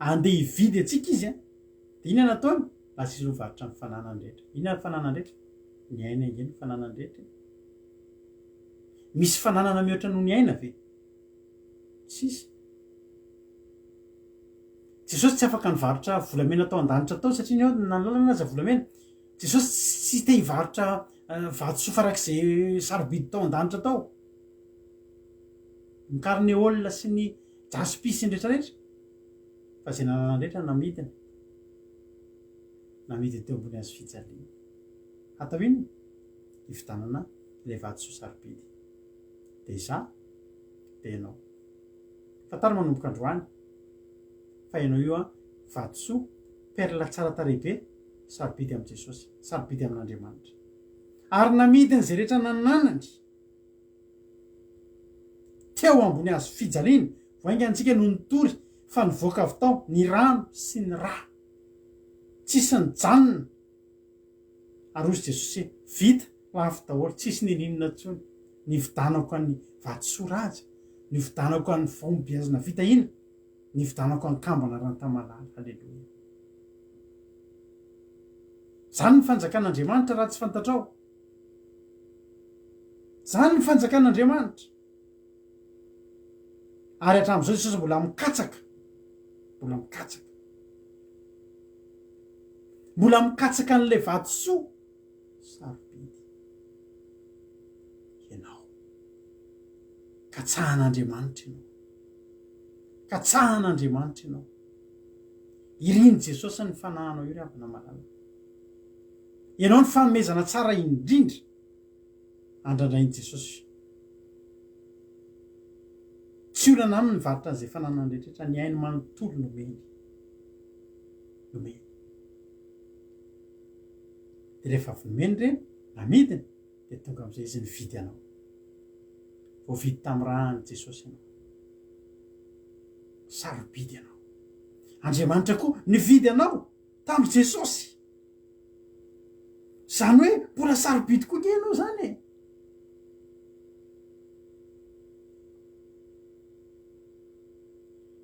andeha hividy atsika izy de ina nataony lasa izy rovarotra ny fananandrehetra. Ina ny fananandrehetra? Ny aina inge ny fananandrehetra. Misy fananana mihoatra noho ny aina ve? Tsisy. Jesosy tsy afaka nivarotra volamena tao an-danitra tao satria ny ao nanalana aza volamena. Jesosy tsy te hivarotra vatosoa farak'izay sarobidy tao an-danitra tao. Ny carnéole sy ny jaspis rehetrarehetra fa zay nanana rehetra namidiny teo ambony azy fijaliana. Atao inona? Hividanana ilay vatosoa sarobidy. De iza de ianao fataro manomboka androany fa ianao io vatosoa perla tsara tarehibe sarobidy amin'i Jesosy, sarobidy amin'Andriamanitra. Ary namidiny zay rehetra nananany teo ambony azo fijaliana voainga antsika no nitory fa nivoaka avy tao ny rano sy ny rà tsisy ny janona. Ary ozy Jesosy vita lafo daholo tsisy nininona tsony, nividanako an'ny vatosoa raja, nividanako an'ny vaombiazina vita ina, nividanako an'ny kambana rantamalala. Alleluia. Zany ny fanjakan'Andriamanitra raha tsy fantatrao. Zany ny fanjakan'Andriamanitra. Ary hatramin'izao Jesosy mbola mikatsaka, mbola mikatsaka an'ilay vatosoa sarobidy ianao. Katsahan'Andriamanitra ianao, katsahan'Andriamanitra ianao. Iriny Jesosy ny fanahanao io ravina malala. Ianao ny fanomezana tsara indrindra andrandrainy Jesosy. Tsy olana aminy nivarotra an'izay fananany rehetrarehetra, ny ainy manontolo nomeny. De rehefa vomeny reny namidiny de tonga am'izay izy nividy anao. Voavidy tamin'ny rahany Jesosy ianao. Sarobidy ianao. Andriamanitra koa nividy anao tamin'i Jesosy. Zany hoe mbola sarobidy koa nge ianao zany e.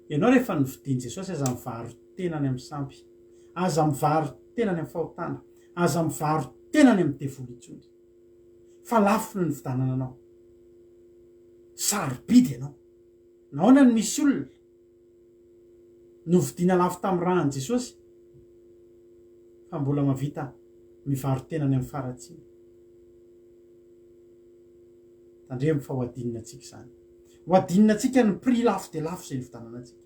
Ianao rehefa nividiny Jesosy aza mivaro tenany amin'ny sampy, aza mivaro tenany amin'ny fahotana, aza mivaro tenany amin'ny devoly intsony. Fa lafo no nividanana anao. Sarobidy ianao. Nahoana ny misy olona novidiana lafo tamin'ny rahany Jesosy fa mbola mavita mivaro tenany amin'ny faratsiana. tandremy fa hoadinina atsika zany hoadinina atsika ny prix lafo de lafo zay ny fitanana atsika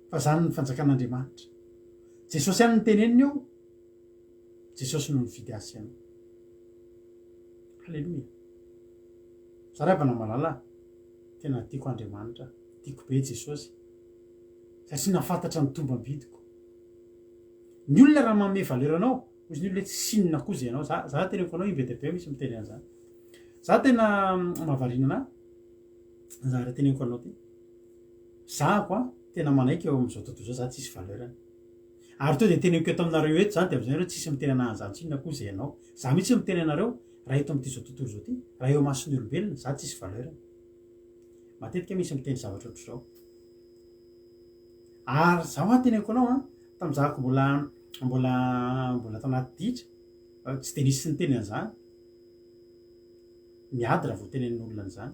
fa zany ny fanjakan'Andriamanitra Jesosy ihany ny teneniny eo Jesosy no nividy asiana halleloia zaravana malala tena tiako Andriamanitra tiako be Jesosy satria nafantatra ny tombam-bidiko ny olona raha manome valeur anao ozy ny olona tsy sinona kozy ianao za teneko anao ibe dia be misy miteny an'izany za tena mahavariana ana za raha teneko anao ty zako a tena manaiky eo amin'izao tontolo zao za tsisy valeurany ary to dia teneko eto aminareo eto zany dia am'izany reo tsisy miteny anahany tsinona kozy ianao za mihitsy miteny anareo raha eto amin'ity zao tontolo zao ty raha eo masony olombelona za tsisy valeurany matetika misy miteny zavatra ohatr' zao ary zaho a teneko anao a tam'zako mbola tanaty ditra tsy de nisy ny teny an'izany miady raha vao tenen'ny olona an'izany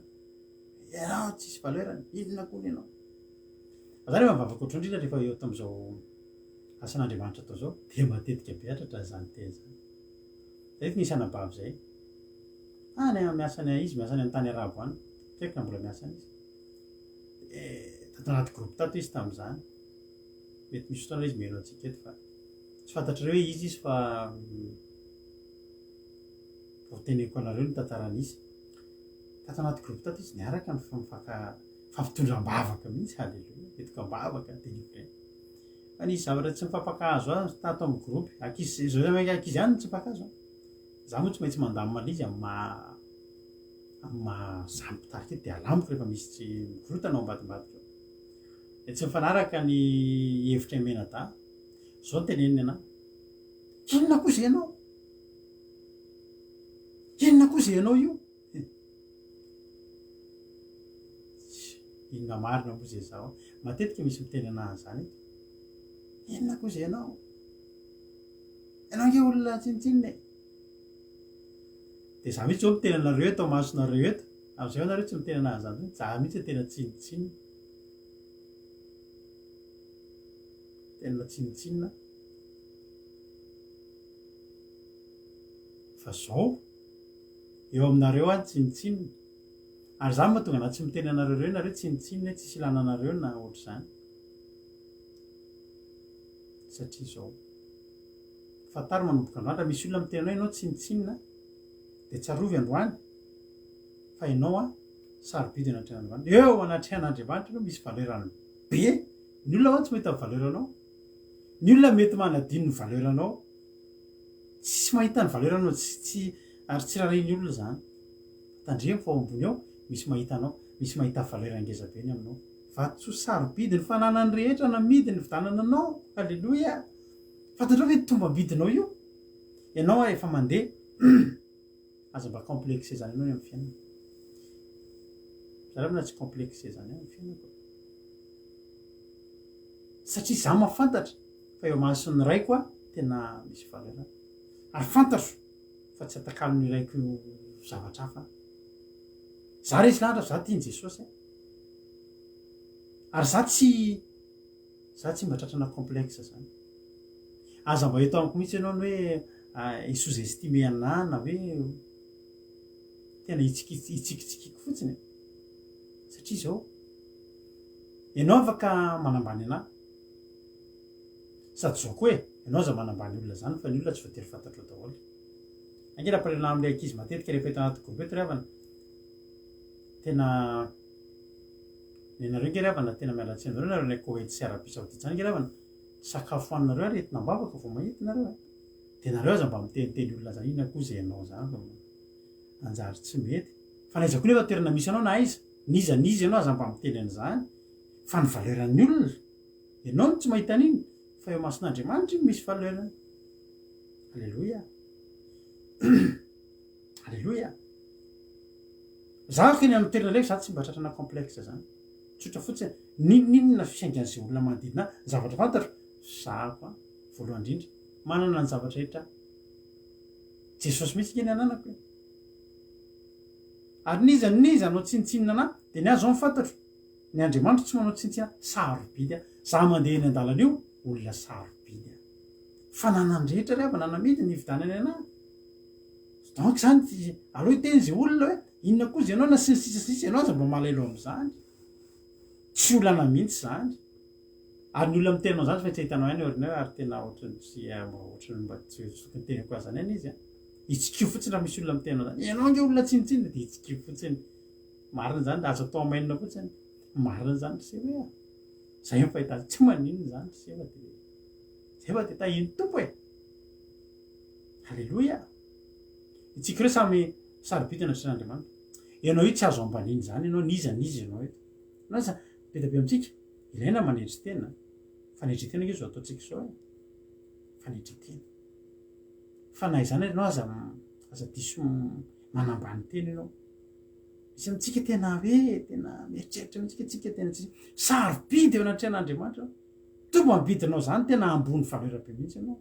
ianao tsisy valeurany inona koa ny ianao za rehefa mivavaka ohatr'io indrindra rehefa eo tam'izao asan'Andriamanitra atao zao de matetika beatratra zany teny zany zaiko nisy anabavy zay any miasany izy miasany an-tany arabo any kaiky na mbola miasany izy tanaty groupe tato izy tam'izany mety misy fotoana izy meno atsika eto fa tsy fantatry reo hoe izy fa vao teneko anareo ny tantaranizy ka tanaty groupe tato izy niaraka ny fampitondram-bavaka mihitsy halleloia etiko ambavaka délivré fa nisy zavatra tsy mifampakahazo azy tato amin'ny groupe akizy zao akizy ihany tsy mpakazo za moa tsy maintsy mandamina izy mahazampitariky eto de alamiko rehefa misy tsy mivorontanao ambadimbadika de tsy mifanaraka ny hevitra mena-da zao ny teneniny ana inona koa zay ianao inona koa zay ianao io inona marina moa zay zao matetika misy miteny anazy zany inona koa zay ianao nge olona tsinitsinina de za mihitsy zao miteny anareo eto masonareo eto am'izay ao nareo tsy miteny anazy zany za mihitsy tena tsinitsinina tena tsinitsinina fa zao eo aminareo any tsinitsinina ary zany mahatonga na tsy miteny anareo reo nareo tsinitsinina hoe tsisy ilana anareo na ohatr' zany satria zao fatary manomboka androandra misy olona miteny anao ianao tsinitsinina de tsarovy androany fa ianao a sarobidy anatrehan'Andriamanitra eo anatrehan'Andriamanitra no misy valerany be ny olona ao tsy mahita valeur anao ny olona mety manadino ny valeur anao tsisy mahita ny valeur anao tsy ary tsy raha reny olona zany tandremo fa ao ambony ao misy mahita anao misy mahita valeur angezabeny aminao fa tsy ho sarobidy ny fananany rehetra namidy ny vidanana anao halleloia fantatrao hoe tombam-bidinao io ianao a efa mandeha aza mba complexe zany ianao amin'ny fiainana zareo na tsy complexe zany amin'ny fiainako satria za mafantatra fa eo mason'ny raiko a tena misy valeur ary fantatro fa tsy atakalony raiko zavatra hafa za resy lahatra za tiany Jesosy ary za tsy mba tratrana complexe zany aza mba eto amiko mihitsy ianao ny hoe isous-estimé ana na hoe tena itsikitsikiko fotsiny satria zao ianao afaka manambany ana sady zao koa ianao aza manambany olona zany fa ny olona tsy voatery fantatro daholo angena ampalena am'le ankizy matetika rehefa eto anaty groupe eto rehavana tena nenareo nge rehavana tena mialatsy nareo nareo Koweït sy Arabie Saoudite zany nge rehavana sakafo hoaninareo aretina ambavaka vao mahita nareo de nareo aza mba miteniteny olona zany inona koa zay ianao zany fa anjary tsy mety fa naizako nefa toerana misy anao na aiza niza ianao aza mba miteny an'izany fa ny valeuran'ny olona ianao no tsy mahita an'iny fa eo mason'Andriamanitra iny misy valeurany halleloia halleloia za keny amin'ny toerana reko za tsy mba tratrana complexe zany tsotra fotsiny ninona fiaingan'izay olona manodidina zavatra fantatro zako a voalohany indrindra manana ny zavatra rehetra Jesosy mihitsy keny ananako ary niza anao tsinitsinina ana de ny azo mifantatro ny Andriamanitra tsy manao tsinitsina sarobidy za mandeha eny an-dalana io olona sarobidy fananany rehetra rehefa nanamidy ny vidanany ana donc zany aloha teny zay olona hoe inona koa izy ianao na sy sisasisa ianao aza mba malaelo am'izany tsy olana mihitsy zany ary ny olona mitenao zany fa tsy hitanao ihany orina hoe ary tena ohatrany tsy ohatrany mba tsy sokony teny koa zany any izy a itsikio fotsiny raha misy olona mitenao zany ianao nge olona tsinitsiny de itsikio fotsiny marina zany de azo atao amainina fotsiny marina zany sy hoe zay mifahita azy tsy maninona zany zay fa de tahiny tompo e halleloia itsika ireo samy sarobitana tsin'andriamanitra ianao io tsy azo ambaniny zany ianao niza ianao eto nasa be da be amitsika ilaina manendry tena fanendry tena nge zao ataontsika zao e fanendry tena fa na izany ianao aza diso manambany tena ianao misy amitsika tena hoe tena mieritreritra amitsika tsika tena tsy sarobidy eo anatrehan'andriamanitra tombo ambidinao zany tena ambony valera-be mihitsy ianao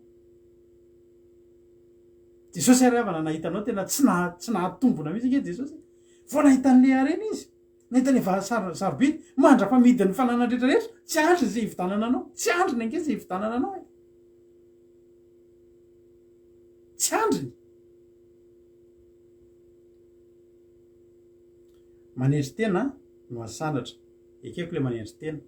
jesosy ary avana nahitanao tena tsy nahatombona mihitsy nge jesosy vo nahitan'le areny izy nahitany sarobidy mandra-pamidiny ny fanana rehetrarehetra tsy andry zay hividanana anao tsy andriny ange zay hividanana anao e tsy andriny manendry tena no asanatra ekeko le manendry tena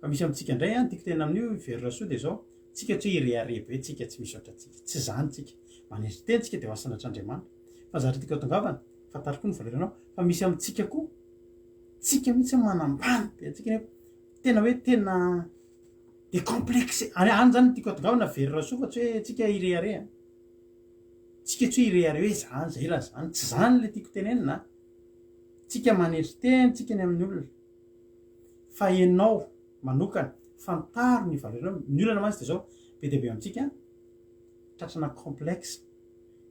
fa misy amitsika indray a tiako tena amin'io verina soa de zao tsika tsy hoe irearebe tsika tsy misy ohatratsika tsy zany tsika manendry tena tsika de ho asanatr'andriamanitra fa zatra tiaka tongavana fantariko ny valeranao fa misy amitsika koa tsika mihitsy manambany be atsika nefa tena hoe tena de complexe any zany tiako atongavana verina soa fa tsy hoe tsika ireare tsika tsy hoe ireare hoe zany zay raha zany tsy zany le tiako tenenina tsika manendry tena tsika ny amin'ny olona fa ianao manokana fantaro ny valeranao ny olana mantsy de zao be de be amitsika tratrana complexe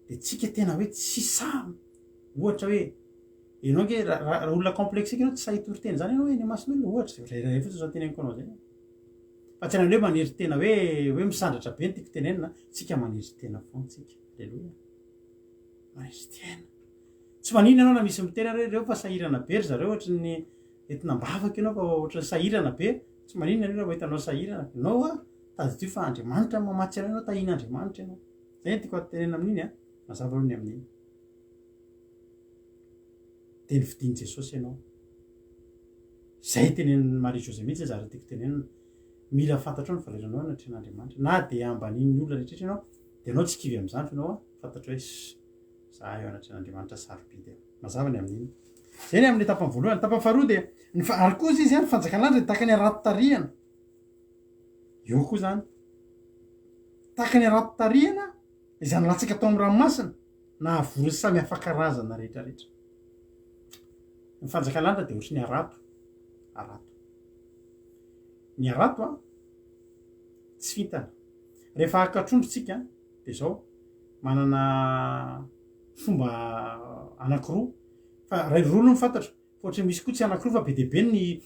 de tsika tena hoe tsy samy ohatra hoe ianao nge raha olona complexe iky anao tsy sahitory teny zany ianao hoe ny mason'olona ohatra rairay fotsiny zao teneniko anao zay fa tsy anany hoe manendry tena hoe misandratra be ny tiako tenenina tsika manendry tena foantsika alleloia manendry tena tsy manina ianao na misy mitena reo fa sahirana be ry zareo ohatra ny entinambavaka ianao fa ohatra sahirana be tsy manina ianao raha hitanao sahirana ianao a taditio fa andriamanitra mamatsy anao ianao tahina andriamanitra ianao zay ny tiako atenena amin'iny a mazava aloha ny amin'iny teny fidiny jesosy ianao zay teneny Marie José mihitsy zara tiako tenenina mila fantatro ny valeranao anatrehan'andriamanitra na de ambanin'ny olona rehetrrehetra ianao de anao tsy kivy am'izany fa ianao a fantatro hoe za eo anatrehan'andriamanitra sarobidy mazava ny amin'iny zay ny amin'ny etapany voalohany etapany faharoa de ary koa izy any fanjakan'andro de tahaka ny arato-tariana eo koa zany tahaka ny arato-tariana izany latsaka atao amin'ny ranomasina na vorony samy hafa karazana rehetrarehetra ny fanjakan'andro de ohatry ny arato ny arato a tsy fitana rehefa akatrondro tsika de zao manana fomba anankiroa fa ray rolo ny fantatra fa ohatra misy koa tsy anankiroa fa be deabe ny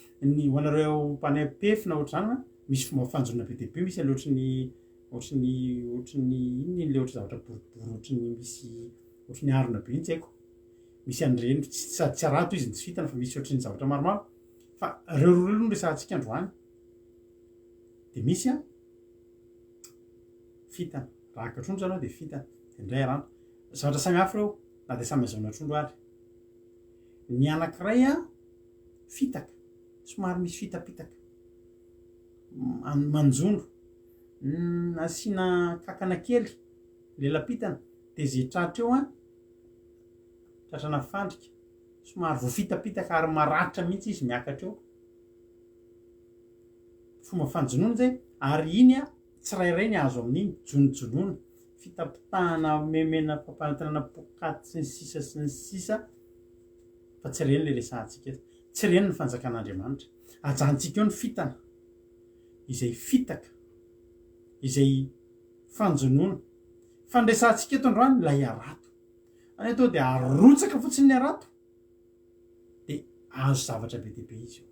ho anareo mpanay pefina ohatra zany misy fomba fanjona be deabe misy ale ohatry ny inony le ohatra zavatra boribory ohatra ny misy ohatra ny arona be iny tsy haiko misy an'ireny sady tsy arato izy ny tsy fitana fa misy ohatra ny zavatra maromaro fa reo rolo no resantsika androany de misy a fitana raha akatrondro zany ao de fitana de indray aranto zavatra samy hafa reo na de samy azaona trondro ary ny anankiray a fitaka somary misy fitapitaka manjono asiana kakana kely lelapitana de zay tratra eo a tratrana fandrika somary voafitapitaka ary maratra mihitsy izy miakatra eo fomba fanjonoana zay ary iny a tsirairay ny azo amin'iny jonojonona fitapitahana memena fampanantenana pokaty sy ny sisa fa tsy reny le resantsika eto tsy reny ny fanjakan'andriamanitra ajantsika eo ny fitana izay fitaka izay fanjonoana fandresantsika eto androany lay arato any atao de arotsaka fotsiny ny arato de azo zavatra be deabe izy io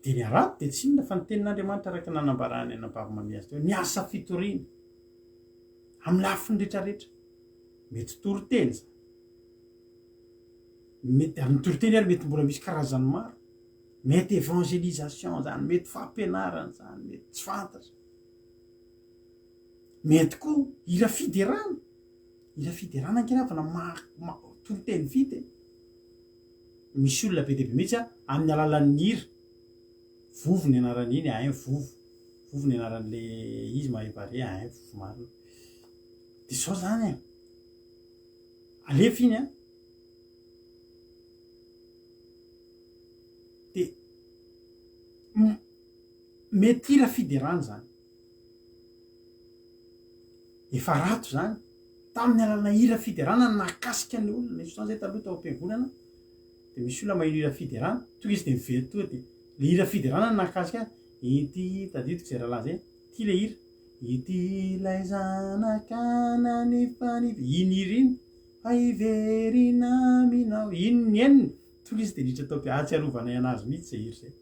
de ny arato de tsy inona fa ny tenin'andriamanitra araka nanambarany anambavy-mami azy teo ny asa fitoriana amin'ny lafiny rehetrarehetra mety toriteny za mety ary nytoriteny ary mety mbola misy karazany maro mety évangélisation zany mety fampianarana zany mety tsy fantatra mety koa ira fiderana ankeravana toriteny vity misy olona be deabe mihitsy amin'ny alalan'ny hira vovo ny anaran'iny vovo ny anaran'le izy mahevare vovo marina de sao zany alefa iny de mety hira fiderana zany efa rato zany tamin'ny alalana hira fiderana nakasika ny olona misy zany zay taloha tao am-piangonana de misy olona maheno hira fiderana tonga izy de mively toa de le hira fiderana nakasika ity tadidiko zay rahalahy zay ty le hira ity lay zanakana fanivy iny hira iny aiverina minao iny ny eniny tonga izy de niditra tao atsiarovanay anazy mihitsy zay hira zay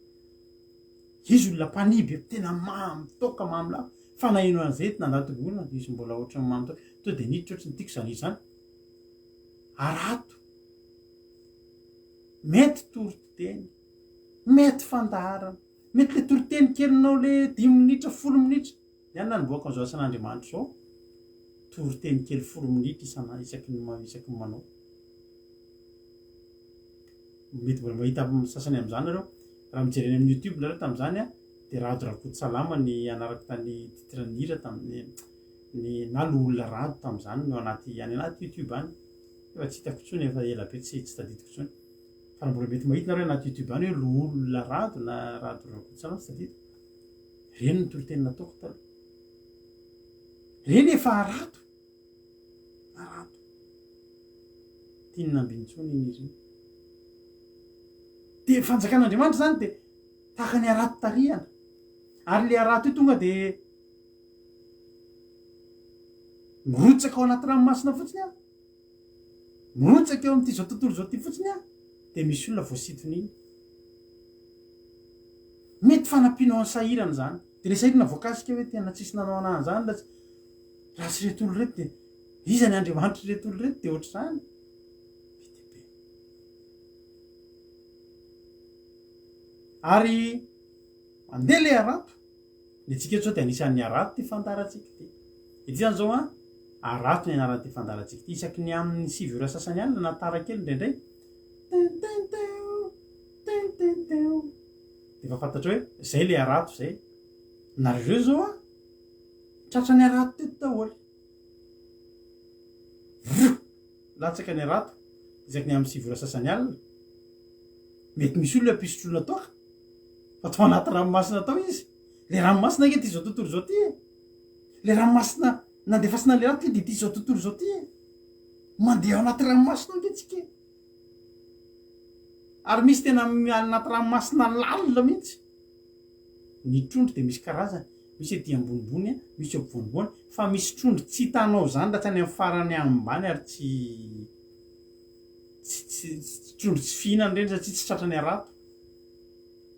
izy olona mpaniby tena mamy toka mamy la fa naheno an'izay nandatoko olona de izy mbola ohatrany mamy to de niditra ohatrany tiako zany izy zany arato mety toroteny mety fandaharana mety le toroteny kelinao le 10 minitra 10 minitra iany naniboaka an'izao asan'Andriamanitra zao toroteny kely 10 minitra isaky ny manao mety mbola mahita sasany amin'izany nareo raha mijereny amin'ny YouTube nareo tamin'izany de rado rakotosalama ny anarako tany titran'ny hira tamin'ny ny na lo olona rado tamin'izany no anaty YouTube any efa tsy hitako tsony efa ela be tsy tadidiko tsony fa mbola mety mahita nareo anaty YouTube any hoe lo olona rado na rado rakotosalama tsy tadidiko reny ny toroteny nataoko taloha reny efa arato tiany nambintsony iny izy de fanjakan'Andriamanitra zany de tahaka ny arato tarihana ary le arato io tonga de mirotsaka ao anaty ranomasina fotsiny mirotsaka eo amin'ity zao tontolo zao ty fotsiny de misy olona voasitony iny mety fanampianao any sahirana zany de le sahirana voakasika hoe tena tsisy nanao anazy zany raha tsy reto olo reto de izany Andriamanitra reto olo reto de ohatry zany ary mandeha le arato de tsika eto zao de anisan'ny arato ty fantaratsika ty ity zany zao arato ny anaran'ty fantaratsika ty isaky ny amin'ny 7 ora sasany any na natara kely indraindray de efa fantatra hoe zay le arato zay nareo zao tratra ny arato teto daholo latsaka ny arato isaky ny amin'ny 7 ora sasany alina mety misy olona pisotroana toaka fa to anaty ranomasina tao izy le ranomasina ke ty zao tontolo zao ty le ranomasina nandefasina le rato ke de ty zao tontolo zao ty mandeha ao anaty ranomasina ke tsika ary misy tena anaty ranomasina lalina mihitsy ny trondro de misy karazany misy ety ambonimbony misy ampovoanivoany fa misy trondro tsy hitanao zany raha tsy any amin'ny farany ambany ary tsy trondro tsy fihinana reny satria tsy tratrany arato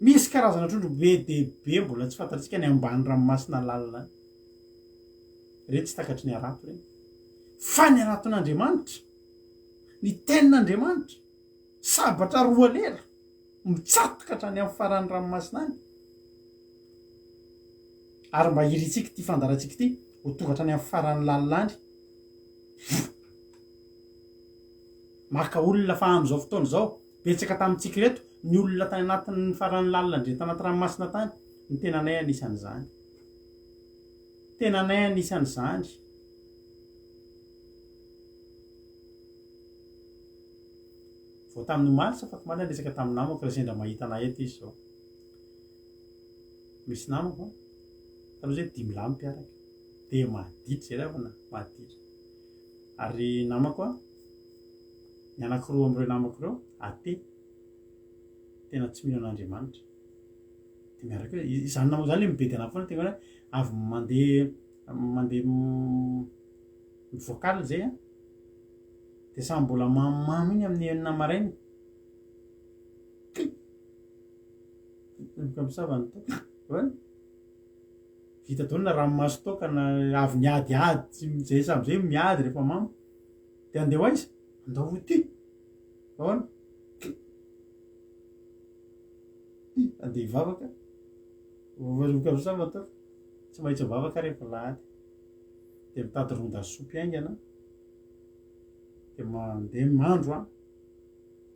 misy karazana trondro be dehibe mbola tsy fantatsika ny ambany ranomasina lalina reny tsy takatry ny arato reny fa ny araton'Andriamanitra ny tenin'Andriamanitra sabatra roa lera mitsatoka hatrany amin'ny farany ranomasina any ary mba iritsika ty fandaratsika ty ho tonga hatrany amin'ny farany lalina any maka olona fa am'izao fotoana zao betsaka tamintsika reto ny olona tany anatin'ny farany lalina ndre tanaty ranomasina tany ny tenanay anisan'izany tenanay anisan'izany vao tamin'ny maly safako maly resaka tamin'ny namako raha sendra mahita anay eto izy zao misy namako taloha zay 5 lahy mpiaraka de maditra zay raha maditra ary namako ny anankiroa am'ireo namako ireo ate tena tsy mino an'Andriamanitra de miaraka hoe izany namako zany le mibedy anako foana tegna hoe avy mandeha mivoakala zay de samy mbola mamimamy iny amin'ny 9 maraina misavany toka vita taona ranomaso toka na avy niadyady zay sam'izay miady rehefa mamy de andeha ho aiza andao ho ty ahoana andeha hivavaka vovaroka misava toka tsy mahitsy mivavaka rehefa lahady de mitady ronda soupy aingana de mandeha mandro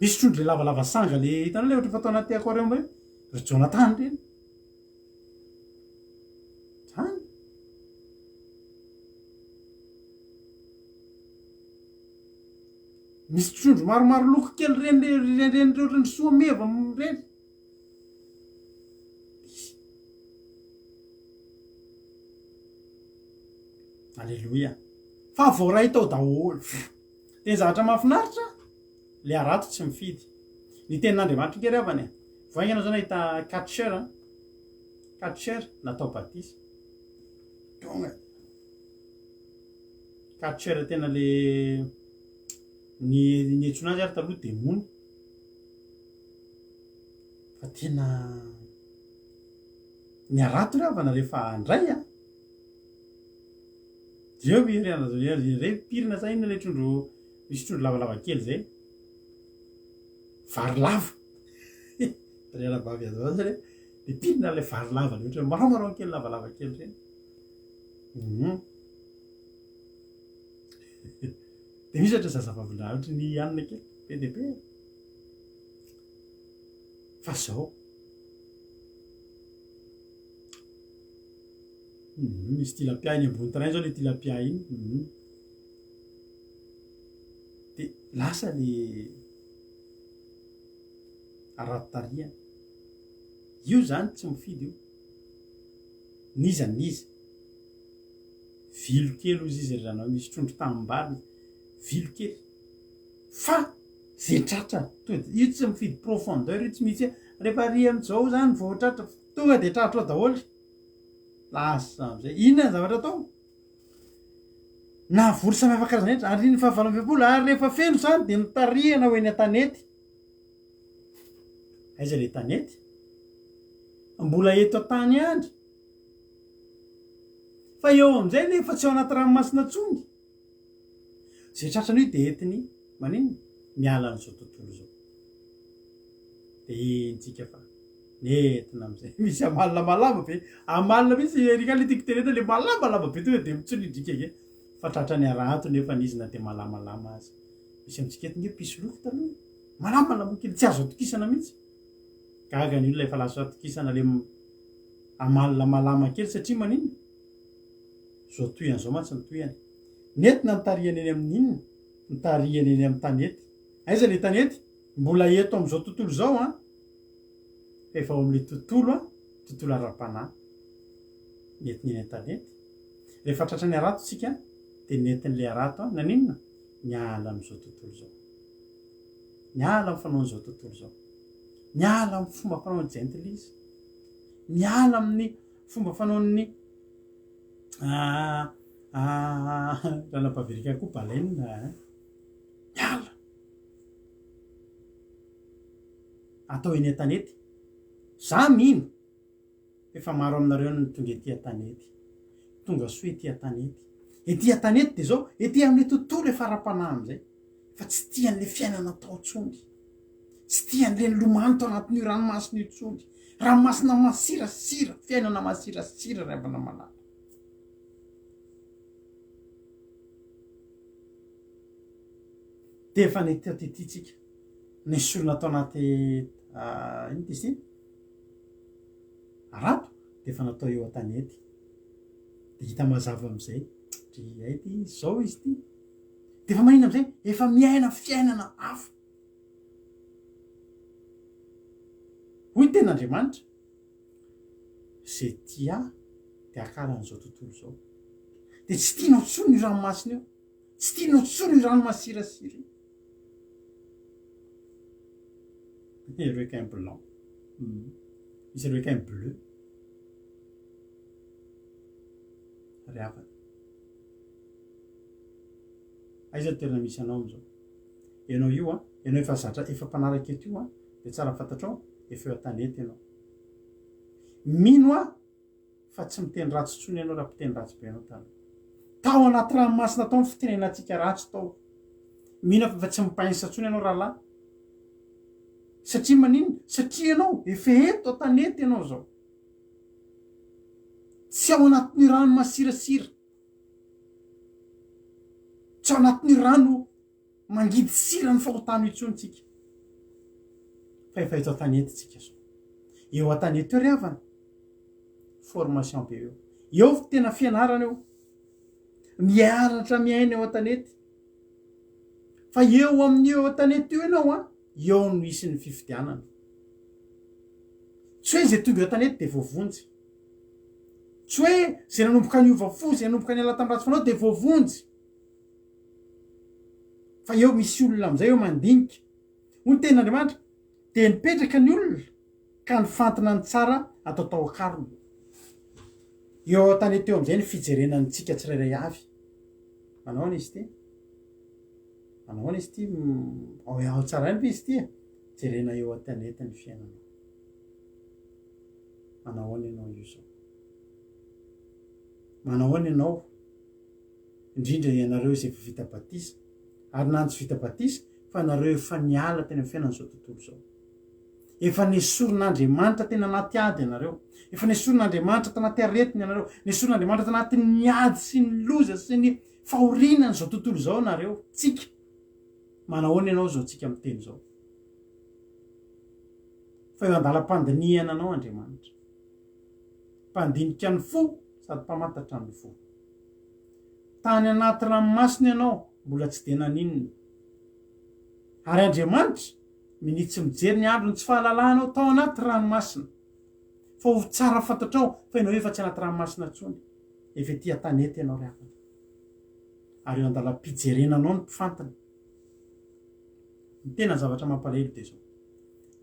misy trondro le lavalava sanga le hitanao le ohatra fatao anaty aquarium reny ry Jonathan reny zany misy trondro maromaro loko kely reny reotrany soa meva reny alleloia fa voaray tao daholo teny zavatra mahafinaritra le arato tsy mifidy ny tenin'Andriamanitra ngery avany voaingana zao nahita catcher natao batisa tonga catcher tena le ny etsona azy ary taloha demony fa tena ny arato re avana rehefa andray zeo re pirina zay ina le trondro misy trondro lavalava kely zay vary lava rearabavy azo azy re le pirina le vary lava le ohatra maramarao kely lavalava kely reny de misy ohatra zazavavindra ohatra ny anina kely be de be fa zao misy tilapia iny ambony train zao le tilapia iny de lasa le arato-tariana io zany tsy mifidy io niza vilo kely ozy izy ranao misy trondro tamimbary vilo kely fa ze tratra io tsy mifidy profondeur io tsy misy rehefa ry am'izao zany vao tratra tonga de tratra ao daholo lasa am'izay inona ny zavatra atao na vory samihafa karazana etra ary ny fahavalom-bepolo ary rehefa feno zany de mitarihana hoe ny tanety aiza le tanety mbola eto tany andry fa eo am'izay nefa tsy ao anaty ranomasina tsony zay tratrany io de entiny manino miala n'izao tontolo zao de entsika fa nentina am'izay misy amalina malama be amalina misy erika le tiako teneta le malamalama be tonga de mitsolindrika ke fa tratrany arato nefa nizy na de malamalama azy misy amitsika eto nge pisoloko taloha malamalama kely tsy azo atokisana mihitsy gaga ny olona efa laso atokisana le amalina malama kely satria manino zao toyany zao matsy nytoyany netina mitariana eny amin'inona mitariana eny amin'ny tanety aiza le tanety mbola eto am'izao tontolo zao efa ao am'le tontolo ara-panahy netiny eny an-tanety rehefa tratrany arato tsika de netin'le arato naninona miala am'izao tontolo zao miala amin'ny fanaon'izao tontolo zao miala amin'ny fomba fanaony gentilizy miala amin'ny fomba fanaon'ny ranampavirika koa baleine miala atao eny an-tanety za mino efa maro aminareo ny tonga ety an-tanety tonga soa ety an-tanety de zao ety amin'ny tontolo efa ara-panahy am'izay fa tsy tian'le fiainana atao tsony tsy tian'le lomanito anatin'io ranomasina io tsony ranomasina masirasira fiainana masirasira ry avana malala de efa neteo tetitsika nisy olona atao anaty iny tisy arato de efa natao eo an-tanety de hita mazava am'izay aity zao izy ty de efa manina am'izay efa miaina fiainana hafa hoy ny ten'Andriamanitra zay tia de akalan'izao tontolo zao de tsy tianao tsony io ranomasina io tsy tianao tsony io rano masirasira io requin blanc misy requin bleu ry avana aiza toerana misy anao am'izao ianao io ianao efa zatra efa mpanaraka eto io de tsara fantatrao efa eo an-tanety ianao mino fa tsy miteny ratsy tsony ianao raha mpiteny ratsy be anao tao anaty ranomasina tao ny fitenenantsika ratsy tao mino fa tsy mipainsa tsony ianao rahalahy satria manino satria ianao efa eto an-tanety ianao zao tsy ao anatin'ny rano masirasira tsy ao anatin'ny rano mangidy sira ny fahotana itsonytsika fa efa eto an-tanety tsika zao eo an-tanety eo ry havana formation be eo tena fianarana eo miaratra miaina eo an-tanety fa eo amin'ny eo an-tanety io ianao eo no isy ny fifidianana tsy hoe zay tonga eo an-tanety de voavonjy tsy hoe zay nanomboka ny ova fo zay nanomboka ny ala tam'ratsy fanao de voavonjy fa eo misy olona am'izay eo mandinika hoy ten'Andriamanitra de nipetraka ny olona ka ny fantona ny tsara ataotao akarony eo an-tanety eo am'izay ny fijerenany tsika tsirairay avy manahoana izy ty manahoana izy ty ao tsara ny izy ty jerena eo an-tanety ny fiainana manahoana ianao io zao manahoana ianao indrindra ianareo izay vita batisa ary na tsy vita batisa fa nareo efa niala teny amin'ny fiainana zao tontolo zao efa nesoron'Andriamanitra tena anaty ady ianareo efa nesoron'Andriamanitra tanaty aretiny ianareo nesoron'Andriamanitra tanaty ny ady sy ny loza sy ny fahorinany zao tontolo zao nareo tsika manahoana ianao zao tsika miteny zao fa eo andalam-pandiniana anao Andriamanitra mpandinika ny fo sady mpamantatra ny fo tany anaty ranomasina ianao mbola tsy de naninona ary Andriamanitra minitsy mijery ny andro ny tsy fahalalanao tao anaty ranomasina fa ho tsara fantatrao fa ianao efa tsy anaty ranomasina tsony efa ty an-tanety ianao ryavana ary eo andalam-pijerenanao ny mpifantany ny tena zavatra mampalahelo de zao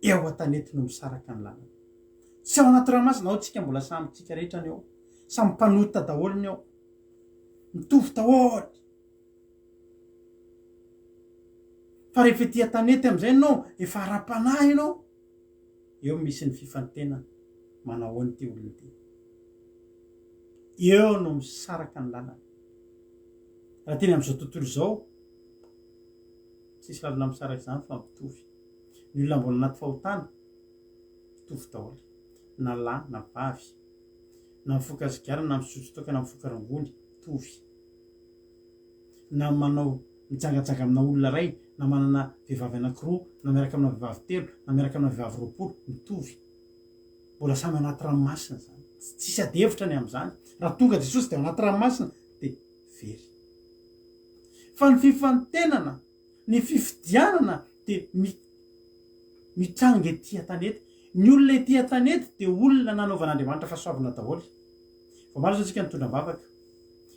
eo an-tanety no misaraka ny lalana tsy ao anaty ranomasina ao tsika mbola samy tsika rehetra ny eo samy mpanota daholony eo mitovy daholy fa rehefa ty an-tanety am'izay anao efa ara-panahy ianao eo misy ny fifantenana manahoany ty olona ty eo no misaraka ny lalana raha teny am'izao tontolo zao tsisy lalana misaraka izany fa mitovy ny olona mbola anaty fahotana mitovy daholy na lahy na vavy na mifoka sigara na misotro toaka na mifoka rangony mitovy na manao mijangajanga amina olona ray na manana vehivavy anankiroa na miaraka amina vehivavy telo na miaraka amina vehivavy roapolo mitovy mbola samy anaty ranomasina zany tsisy adevitra ny am'izany raha tonga Jesosy de anaty ranomasina de very fa ny fifantenana ny fifidianana de mitranga ety an-tanety ny olona ety an-tanety de olona nanaovan'Andriamanitra fa soavina daholy fa maro zao tsika nitondram-bavaka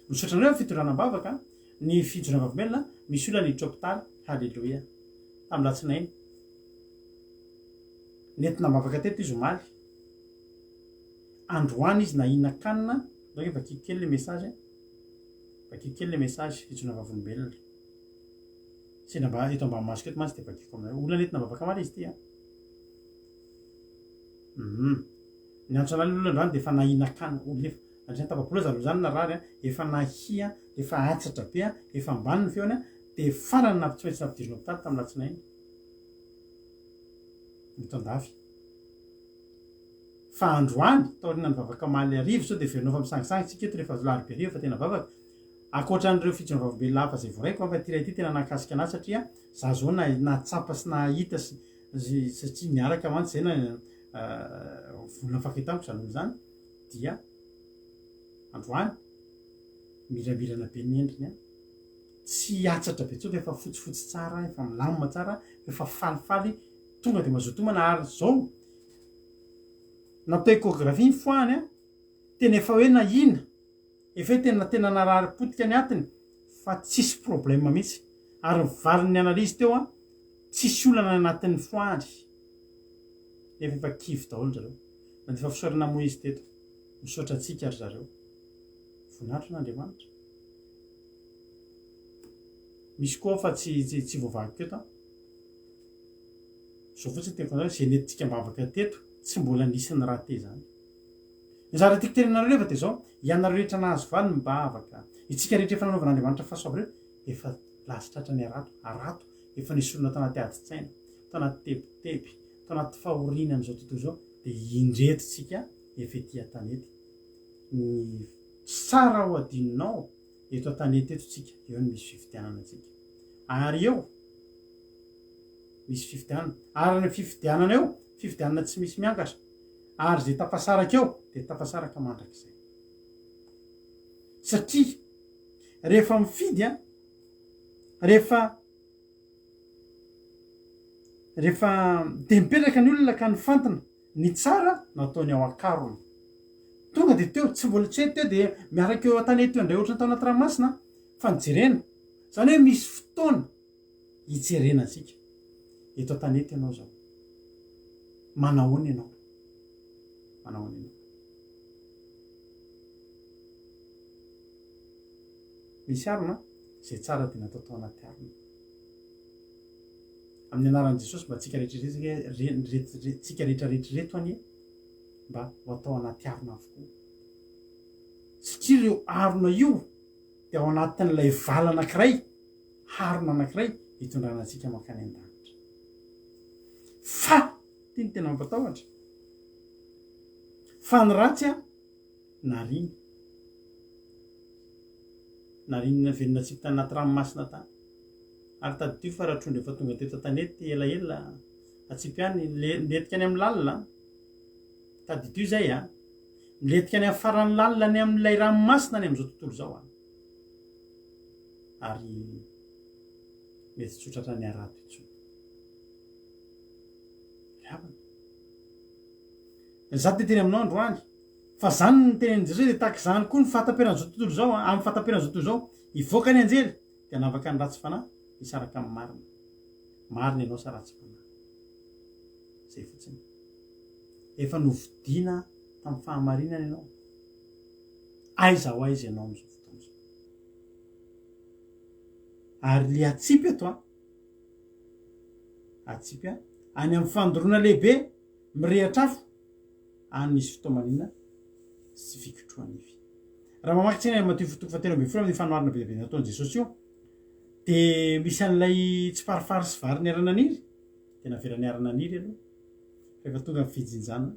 misaotra anareo fitondranam-bavaka ny fitondram-bavimelona misy olona ny hopitaly halleloia tamin'ny latsinainy nentina-bavaka teto izy omaly androany izy nahinan-kanina donc vakiko kely le message vakiko kely le message fitondram-bavolombelona sendra mba eto ambany masoko eto mantsy de vakiko aminareo olona nentina-bavaka maly izy ty ny antsoanaly olona androany de efa nahinan-kanina olona efa anisany tapabola zalo zany narary efa nahia efa atsatra be efa ambany ny feony de farany nampitsy nampidirina hopitaly tamin'ny latsinainy mitondavy fa androany taorina ny vavaka maly arivo sao de verinao fa misangisangy tsika eto rehefa larobe arivo fa tena vavaka akoatran'ireo fitondram-bavimbelona hafa zay voaraiko fa ty ray ty tena nakasika anazy satria za zao natsapa sy nahita satria niaraka mantsy zay na volona fakaitamiko zany olo zany dia androany miramirana be ny endriny tsy atsatra be tsoka efa fotsifotsy tsara efa milamina tsara efa falifaly tonga de mazotomana ary zao natao échographie ny foany tena efa hoe nahina efa hoe tena narary potika ny atiny fa tsisy problème mihitsy ary valiny analyse teo tsisy olana anatin'ny foandry efa kivy daholo zareo na de efa fisaorana Moïse teto misaotra atsika ary zareo voninahitry n'Andriamanitra misy koa fa tsy voavagy keto zao fotsiny teko anareo zay nentintsika mbavaka teto tsy mbola nisy ny raha te zany zara tiako teninareo rehefa de zao ianareo rehetra nahazo valy mibavaka itsika rehetra efa nanaovan'Andriamanitra fahasoavy reo efa lasitratra ny arato efa nisy olona tanaty adi-tsaina tanaty tebiteby tanaty fahorinany zao tontolo zao de indretitsika efa ety an-tanety ny tsara ho adininao eto an-tanety eto tsika eo no misy fifidianana tsika ary eo misy fifidianana ary ny fifidianana eo fifidianana tsy misy miankasa ary zay tapasaraka eo de tapasaraka mandrak'izay satria rehefa mifidy a rehefa de mipetraka ny olona ka ny fantana ny tsara nataony ao akarona tonga de teo tsy mbola tsy teo de miaraka eo an-tanety eo indray ohatrany tao anaty ranomasina fa nijerena zany hoe misy fotoana hijerena antsika eto an-tanety ianao zao manahoana ianao misy arona zay tsara de natao tao anaty arona amin'ny anaran'i Jesosy mba tsika tsika rehetrarehetrareto any mba ho atao anaty arona avokoa satria ireo arona io de ao anatin'ilay vala anankiray harona anankiray hitondrana antsika mankany an-danitra fa tiany tena mampatahotra fa ny ratsy a narinina velona tsika tany anaty ranomasina tany ary taddio fa raha trondro efa tonga teto an-tanety elaela atsipiany miletika any amin'ny lalina tadidio zay a miletika any amin'ny faran'ny lalina ny amin'ilay ranomasina any amin'izao tontolo zao a ary mety tsotratra ny arato itso za te teny aminao androany fa zany ny tenen'i Jesosy de tahaka zany koa ny fahataperan'izao tontolo zao a amin'ny fahataperan'izao tontolo zao ivoaka ny anjely de anavaka ny ratsy fanahy misaraka amin'ny marina ianao sa ratsy fanahy zay fotsiny efa novidiana tamin'ny fahamarinana ianao aiza ho aiza ianao am'izao fotoana zao ary le atsipy eto atsipy any amin'ny fandoroana lehibe mirehatra afo any nisy fotoamanina sy fikotroan'ivy raha mamaky tsena Mateo 7:24 amin'ny fanoharana be nataon'i Jesosy io de misy an'ilay tsy farifary sy vary ny arananiry tena verany arananiry aloha rehefa tonga ny fijinjana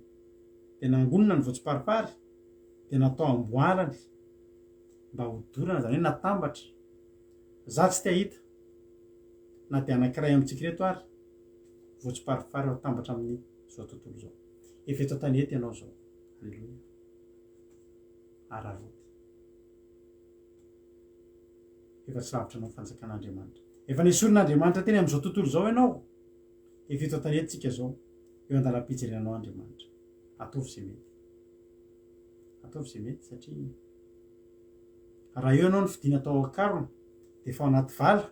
de nangonina ny voatsiparipary de natao amboarany mba hodorana zany hoe natambatra za tsy te hahita na de anankiray amintsika reto ary voatsiparipary atambatra amin'ny zao tontolo zao efa eto an-tanety ianao zao alleloia araroty efa tsy lavitra anao fanjakan'Andriamanitra efa nisoron'Andriamanitra teny amin'izao tontolo zao ianao efa eto an-tanety tsika zao eo andalam-pijerenanao Andriamanitra ataovy zay mety satria raha eo ianao ny fidiana tao akarona de efa ao anaty vala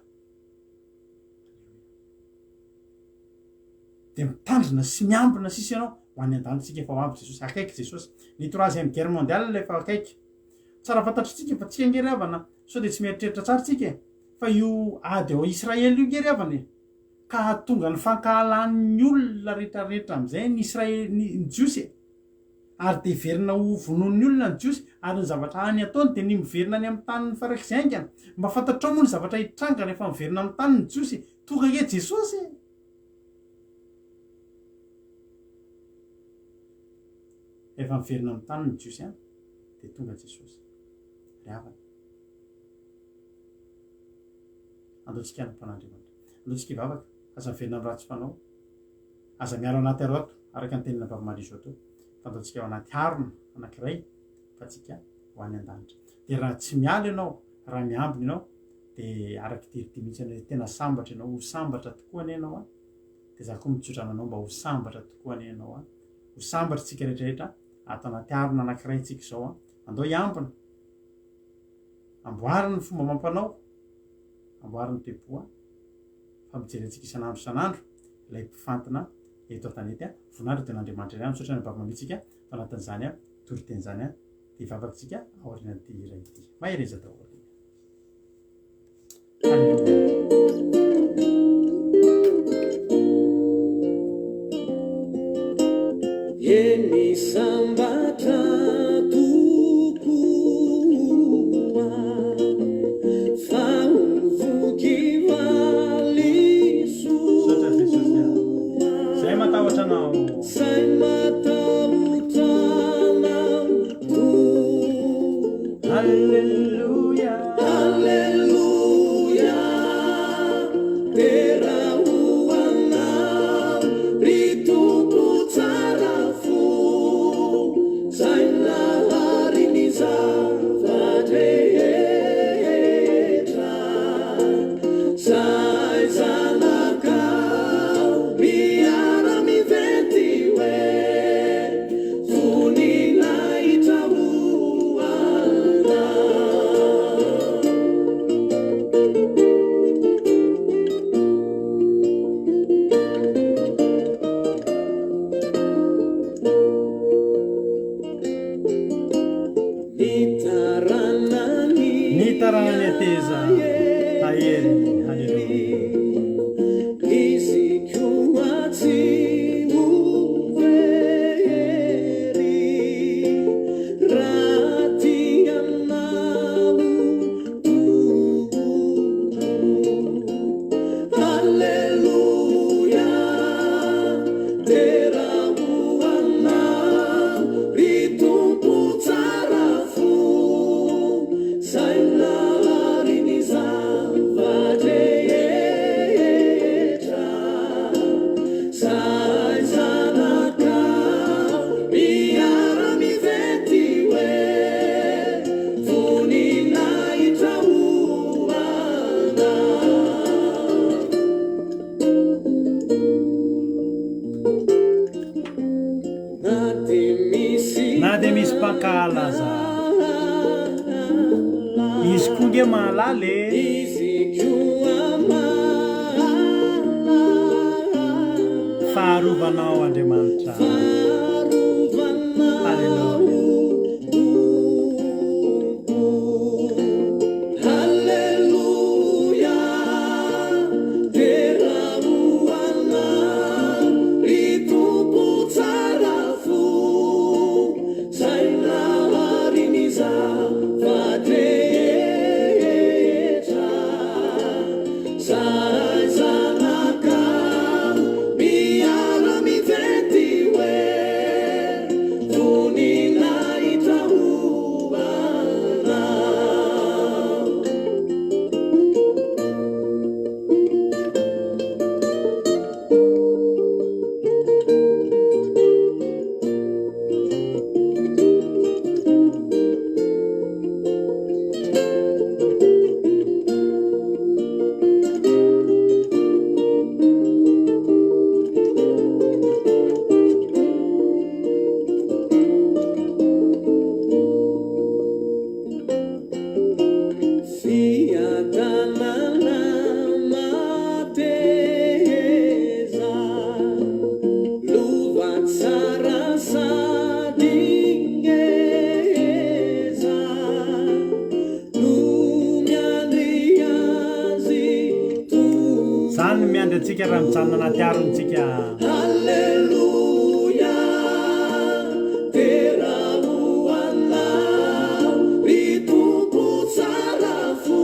de mitandrina sy miambina sisy ianao ho any an-danitsika efa ho ampy Jesosy akaiky Jesosy ny troisième guerre mondiale efa akaiky tsara fantatritsika fa tsika ngery havana sao de tsy mieritreritra tsara tsika fa io ady ao Israely io ngery havana ka tonga ny fankahalan'ny olona rehetrarehetra am'izay ny Israely ny Jiosy ary de verina ho vonon'ny olona ny Jiosy ary ny zavatra any ataony de ny miverina any amin'ny tany farak'izay aingana mba fantatrao moa ny zavatra hitranga rehefa miverina amin'ny tany ny Jiosy tonga e Jesosy efa miverina amin'ny tany ny Jiosy de tonga Jesosy ry havana andaotsika ny mpan'Andriamanitra andaotsika ivavaka aza miverina amin'ny ratsy fanao aza miaro anaty aroato araka ny tenina Bavamarizo ato fantaontsika ao anaty harona anankiray fa tsika ho any an-danitra de raha tsy miala ianao raha miambina ianao de araky tirity mihitsy hoe tena sambatra ianao ho sambatra tokoa any ianao de za koa mitsodrana anao mba ho sambatra tokoa any ianao ho sambatra tsika rehetrarehetra ato anaty harona anankiray tsika zao andao hiambina amboarina ny fomba mampanao amboariny teboa fa mijerentsika isan'andro ilay mpifantina eto an-tanety voninahitra ten'Andriamanitra iray misaotra ny bavamamitsika tao anatin'izany tory teny zany de ivavakantsika aorianan'ity iray ity mahereza daholo Eni sambatra tokoa fa mivoky valisoa zay matahotra anao say matahotra anao Alleluia Eza ahery haleluya izy koa tsy overy raha ty aminao Alleluia tera hoanao ry tompo tsara fo sainary ny zava-drehetra sai zanakao miara-mivety hoe voninahitra hoana na dia misy mpankahalaza izy koa nge mahalale izy koa mahalala faharovanao Andriamanitra Alleluia tera hoanao ry tompo tsara fo sainary ny zava-drehetra sai zanakao miara-mivety hoe voninahitra hoana fiadanana mateza lova tsara sady ngeza no miandry azy zany miandry antsika raha mijanona anaty arontsika Alleluia tera hoanao ry tompo tsara fo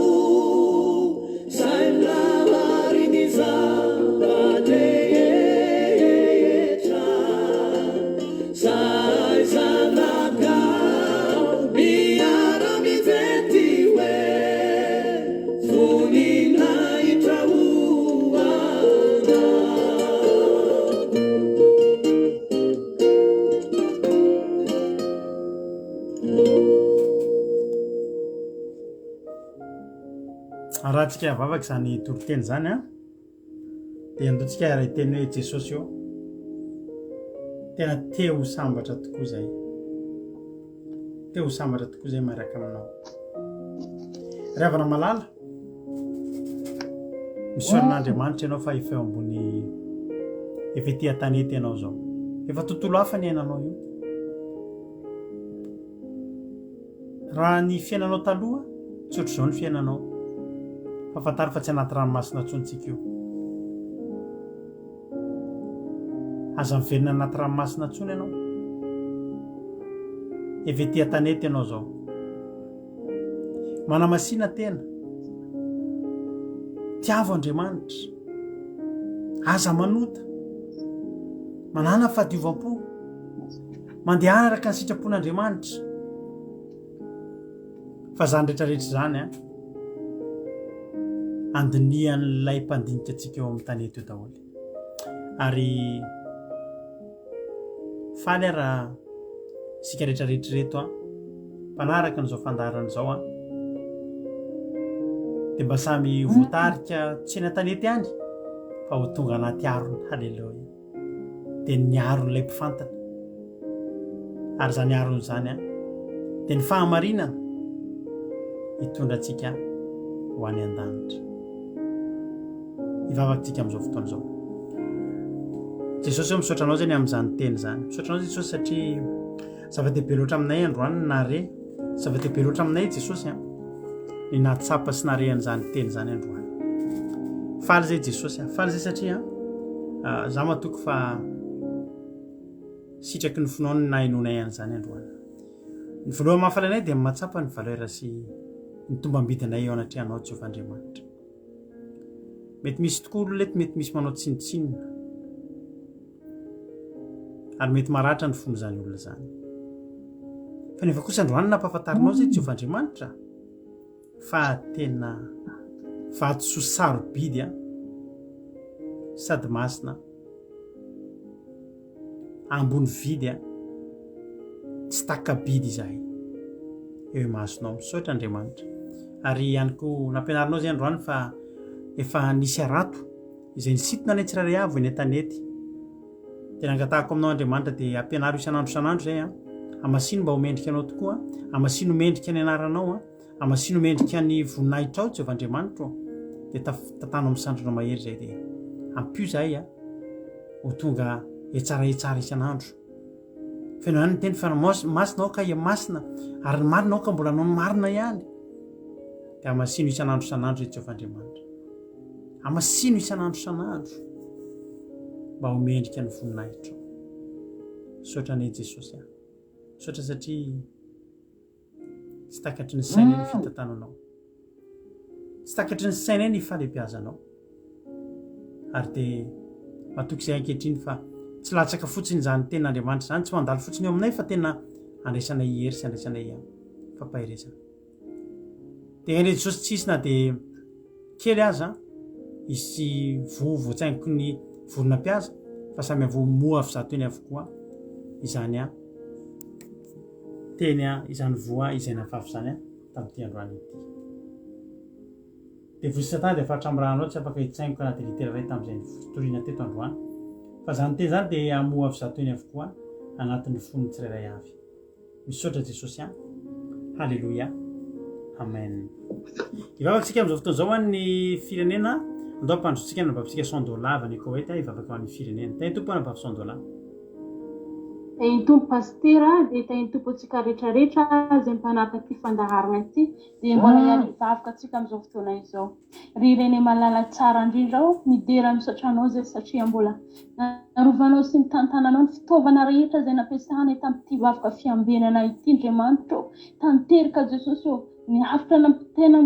sainary ny zava-drehetra sai zanakao miara-mivety hoe voninahitra hoana raha tsika vavaka zany toriteny zany a dia andoantsika raha iteny hoe Jesosy io tena teo sambatra tokoa zay mariaka aminao ravana malala misoran'Andriamanitra ianao fa efa eo ambony efa ety an-tanety ianao zao efa tontolo hafa ny ainanao io raha ny fiainanao taloha tsy ohatr'izao ny fiainanao fafantary fa tsy anaty ranomasina ntsontsika io aza mivelona anaty ranomasina ntsony ianao efa ety an-tanety ianao zao manamasina tena tiavo Andriamanitra aza manota manana fahadiovam-po mandeha araka ny sitrapon'Andriamanitra fa zany rehetrarehetra zany a andinian'ilay mpandinika antsika eo amin'ny tanety eo daholo ary faly raha sika rehetrarehetra reto a mpanaraka n'izao fandarana izao a dia mba samy voatarika tsy eny an-tanety any fa ho tonga anaty arony halleloia dia ny aron'ilay mpifantana ary zany arony zany a dia ny fahamarinana hitondra antsika ho any an-danitra ivavakantsika amin'izao fotoana izao Jesosy eo misaotra anao zany amin'izany teny zany misaotra anao Jesosy satria zava-dehibe loatra aminay androany na re zava-dehibe loatra aminay Jesosy a ny natsapa sy narehan'izany teny zany androany faly zay jesosy faly zay satria za matoky fa sitraky ny finoany na inonay an'izany androany ny voaloha mahafaly anay dia mahatsapa ny valeur sy ny tombambidinay eo anatrehanao Jehovah'Andriamanitra mety misy tokoa olo lety mety misy manao tsinotsinona ary mety maratra ny fony zany olona zany fa nefa kosa androany nampahafantarinao zay Jehovah'Andriamanitra fa tena vatosoa sarobidy sady masina ambony vidy tsy takabidy izahay eo masonao misaotra Andriamanitra ary ihany koa nampianarinao zay androany fa efa nisy arato izay nisitona ny tsirairay avy ny tanety tena angatahako aminao Andriamanitra dia ampianaro isanandro zay amasino mba homendrika anao tokoa amasino mendrika ny anaranao amasino mendrika ny voninahitra ao Jehovah'Andriamanitra dia tatanao misandrona mahery zay dia ampio zahay ho tonga etsara isanandro feno ihany ny teny fa masina ao ka ia masina ary ny marina ao ka mbola anao ny marina ihany dia amasino isanandro zay Jehovah'Andriamanitra amasino isanandro mba homendrika ny voninahitra misaotra anay Jesosy misaotra satria tsy takatry ny sainay ny fitantananao tsy takatry ny sainay ny falebiazanao ary dia matoky izay ankehitriny fa tsy latsaka fotsiny zany ten'Andriamanitra zany tsy mandalo fotsiny eo aminay fa tena andraisanay hery sy andraisanay fampaherezana dia anay Jesosy tsisy na dia kely aza isy voatsaingiko ny voronam-piaza fa samy avomoa avy zato eny avokoa izany teny izany voa izay nafafy zany tamin'ity androany ity dia vosisatany dia fahatrambiranao tsy afaka hitsaingiko anaty litera ray tamin'izay fitoriana teto androany fa zany teny zany dia amoa avy zato eny avokoa anatin'ny fonony tsirairay avy misaotra Jesosy halleloia amen ivavakantsika amin'izao fotoana zao ny firenena andao ampandrotsika nambavitsika $100 ny Koweït ivavaka ho an'ny firenena teny tompo nambavy $100 Teny tompo pastera dia teny tompo antsika rehetrarehetra izay mpanaraka ty fandaharana ity dia mbola ihany ivavaka antsika amin'izao fotoana izao ry reny malala tsara indrindra midera misaotra anao zay satria mbola narovanao sy ny tantananao ny fitaovana rehetra izay nampiasana tamin'ity vavaka fiambenana ity Andriamanitra tanteraka Jesosy ny hafitra tena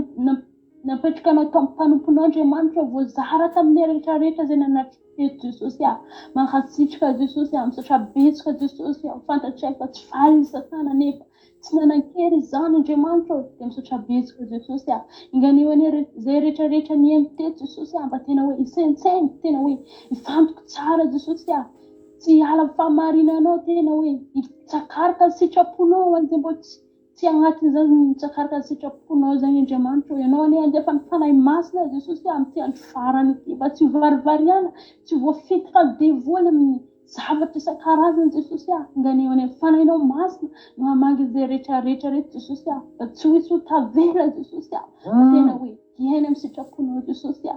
napetrakanao tamin'ny mpanomponao Andriamanitra voazara tamin'ny rehetrarehetra izay nanatitra Jesosy mankasitraka Jesosy misaotra betsaka Jesosy fantatray fa tsy faly ny satana nefa tsy nanan-kery izany Andriamanitra dia misaotra betsaka Jesosy inganio any zay rehetrarehetra ny emiteto Jesosy mba tena hoe isentseny tena hoe ifantoko tsara Jesosy tsy ala fahamarinanao tena hoe itsakaraka ny sitraponao an'izay mbo tsy agnatin'izany mitsakaraka ny sitraponao zany Andriamanitra ianao ane andefa ny fanahy masina Jesosy amin'ity andro farany ity mba tsy varivariana tsy voafitaka devoly amin'ny zavatra isan-karazany Jesosy inganio any fanahinao masina no hamangy izay rehetrarehetra rehetra Jesosy mba tsy hoisy ho tavela Jesosy tena hoe diaina amin'ny sitraponao Jesosy dia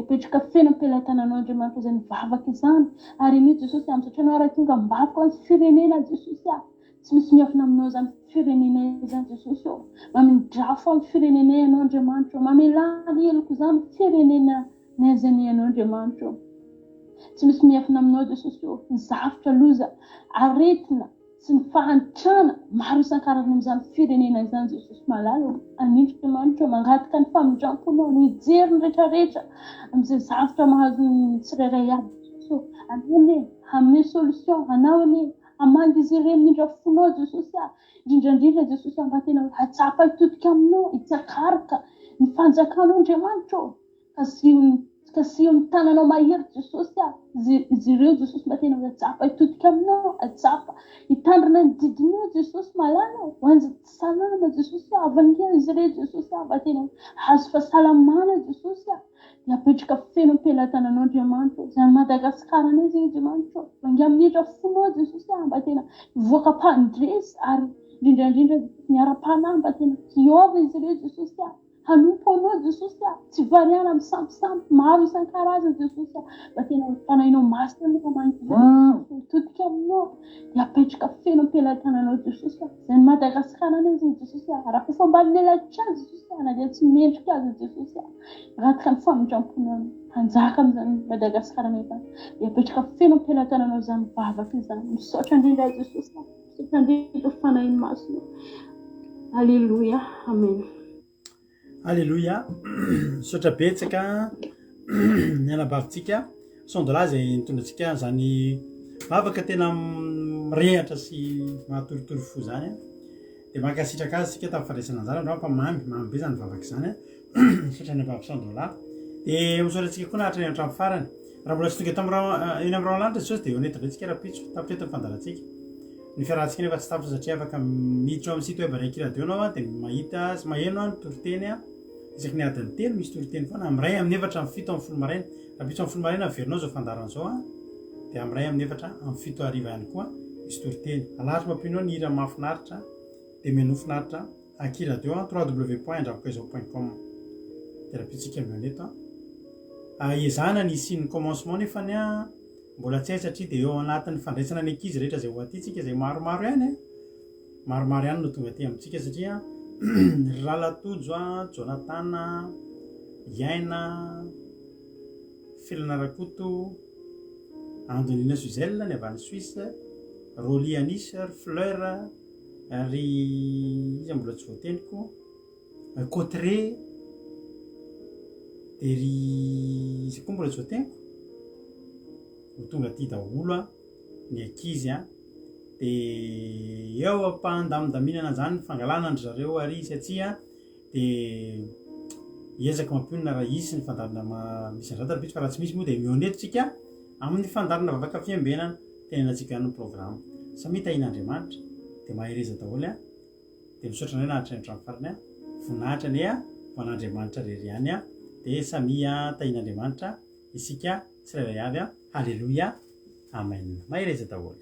apetraka feno am-pelatananao Andriamanitra izay mivavaka izany ary ny Jesosy misaotranao raha tonga mbavaka amin'ny firenena Jesosy tsy misy miafina aminao zany firenena zany Jesosy mamindrafo amin'ny firenena ianao Andriamanitra mamelany eloko zany firenena nazany ianao Andriamanitra tsy misy miafina aminao Jesosy ny zavatra loza aretina sy ny fahantrana maro isan-karazany amin'izany firenena izany Jesosy malala anindrika Andriamanitra mangataka ny famindramponao no hijery ny rehetrarehetra amin'izay zavatra mahazo ny tsirairay aby Jesosy anao hame solution anao amangy izy ireny mindrafonao Jesosy indrindrandrindra Jesosy mba tena hatsapa hitotika aminao hitsakaraka ny fanjakanao Andriamanitra ka sy eo amin'ny tananao mahery Jesosy izy ireo Jesosy mba tena hatsapa hitotika aminao hatsapa hitandrina ny didinao Jesosy malala ho anjy salama Jesosy avangena izy ireo Jesosy mba tena hazo fahasalamana Jesosy dia apetraka feno am-pelatananao Andriamanitra izany Madagasikara anay zegny Andriamanitra vangy amin'hidra fonao Jesosy mba tena voaka mpandresy ary indrindrandrindra miara-panahy mba tena hiova izy ireo Jesosy hanompo anao Jesosy tsy variana misampisampy maro isan-karazany Jesosy mba tena fanahinao masina nefa manitodika aminao dia apetraka feno am-pelantananao Jesosy izay ny Madagasikara izy Jesosy raha fifambalina elatrika azy Jesosy na dia tsy mendrika azy Jesosy ratka ny famindram-pona hanjaka amin'izany Madagasikara nefa dia apetraka feno am-pelantananao izany vavaka izany misaotra indrindra Jesosy misaotra indrindra fanahiny masina. Alléluia, amen. Alléluia. Sotra betsaka ny anabavitsika sondola zay nitondratsika zany vavaka tena mirehatra sy mahatoritory fo zany dia mankasitraka azy sika tamin'ny fandraisana anjara andro fa mamy be zany vavaka zany sotra ny abavy sondola dia misoratsika koa nahatra ny an-trano farany raha mbola tsy tonga tamin'ny eny amin'ny raolanitra Jesosy dia honetindretsika raha-pitso tapitreto ny fandarantsika ny fiarahantsika nefa tsy tapitra satria afaka miditra amin'ny site web raiky radio anao dia mahita sy maheno ny toriteny isaky ny adiny telo misy toriteny foana amiray amin'ny efatra amin'ny fito amin'ny folo maraina raha pitso amin'ny folo maraina averinao zao fandarana zao dia amiray amin'ny efatra amin'ny fito ariva ihany koa misy toriteny alahatra mampianao ny hira mahafinaritra dia menu finaritra aki radio www.andravokaizao.com dia raha pitsika aminao neto ezana ny signe commencement nefa ny mbola tsy hay satria dia eo anatin'ny fandraisana ny ankizy rehetra zay ho atytsika zay maromaro ihany maromaro ihany no tonga aty amintsika satria Ralatojo Jonathan Yaina Filana Rakoto Andonina Suzelle ny avy any Suisse Roly Anis Fleur ary izy mbola tsy voateniko Cotré dia ry izy koa mbola tsy voateniko tonga aty daholo ny ankizy dia eo ampandamindaminana zany fangalana andry zareo ary satria dia hiezaka mampionina raha isy ny fandarina misy an'izao tarapitsy fa raha tsy misy moa dia mionetotsika amin'ny fandarina vavaka fiambenana tenenantsika ny programa samy tahin'Andriamanitra dia mahereza daholo dia misaotra anay nahatra ny trano farany voninahitra ny ho an'Andriamanitra rery ihany dia samy tahin'Andriamanitra isika tsirairay avy. Alléluia, amen. Mahereza daholo.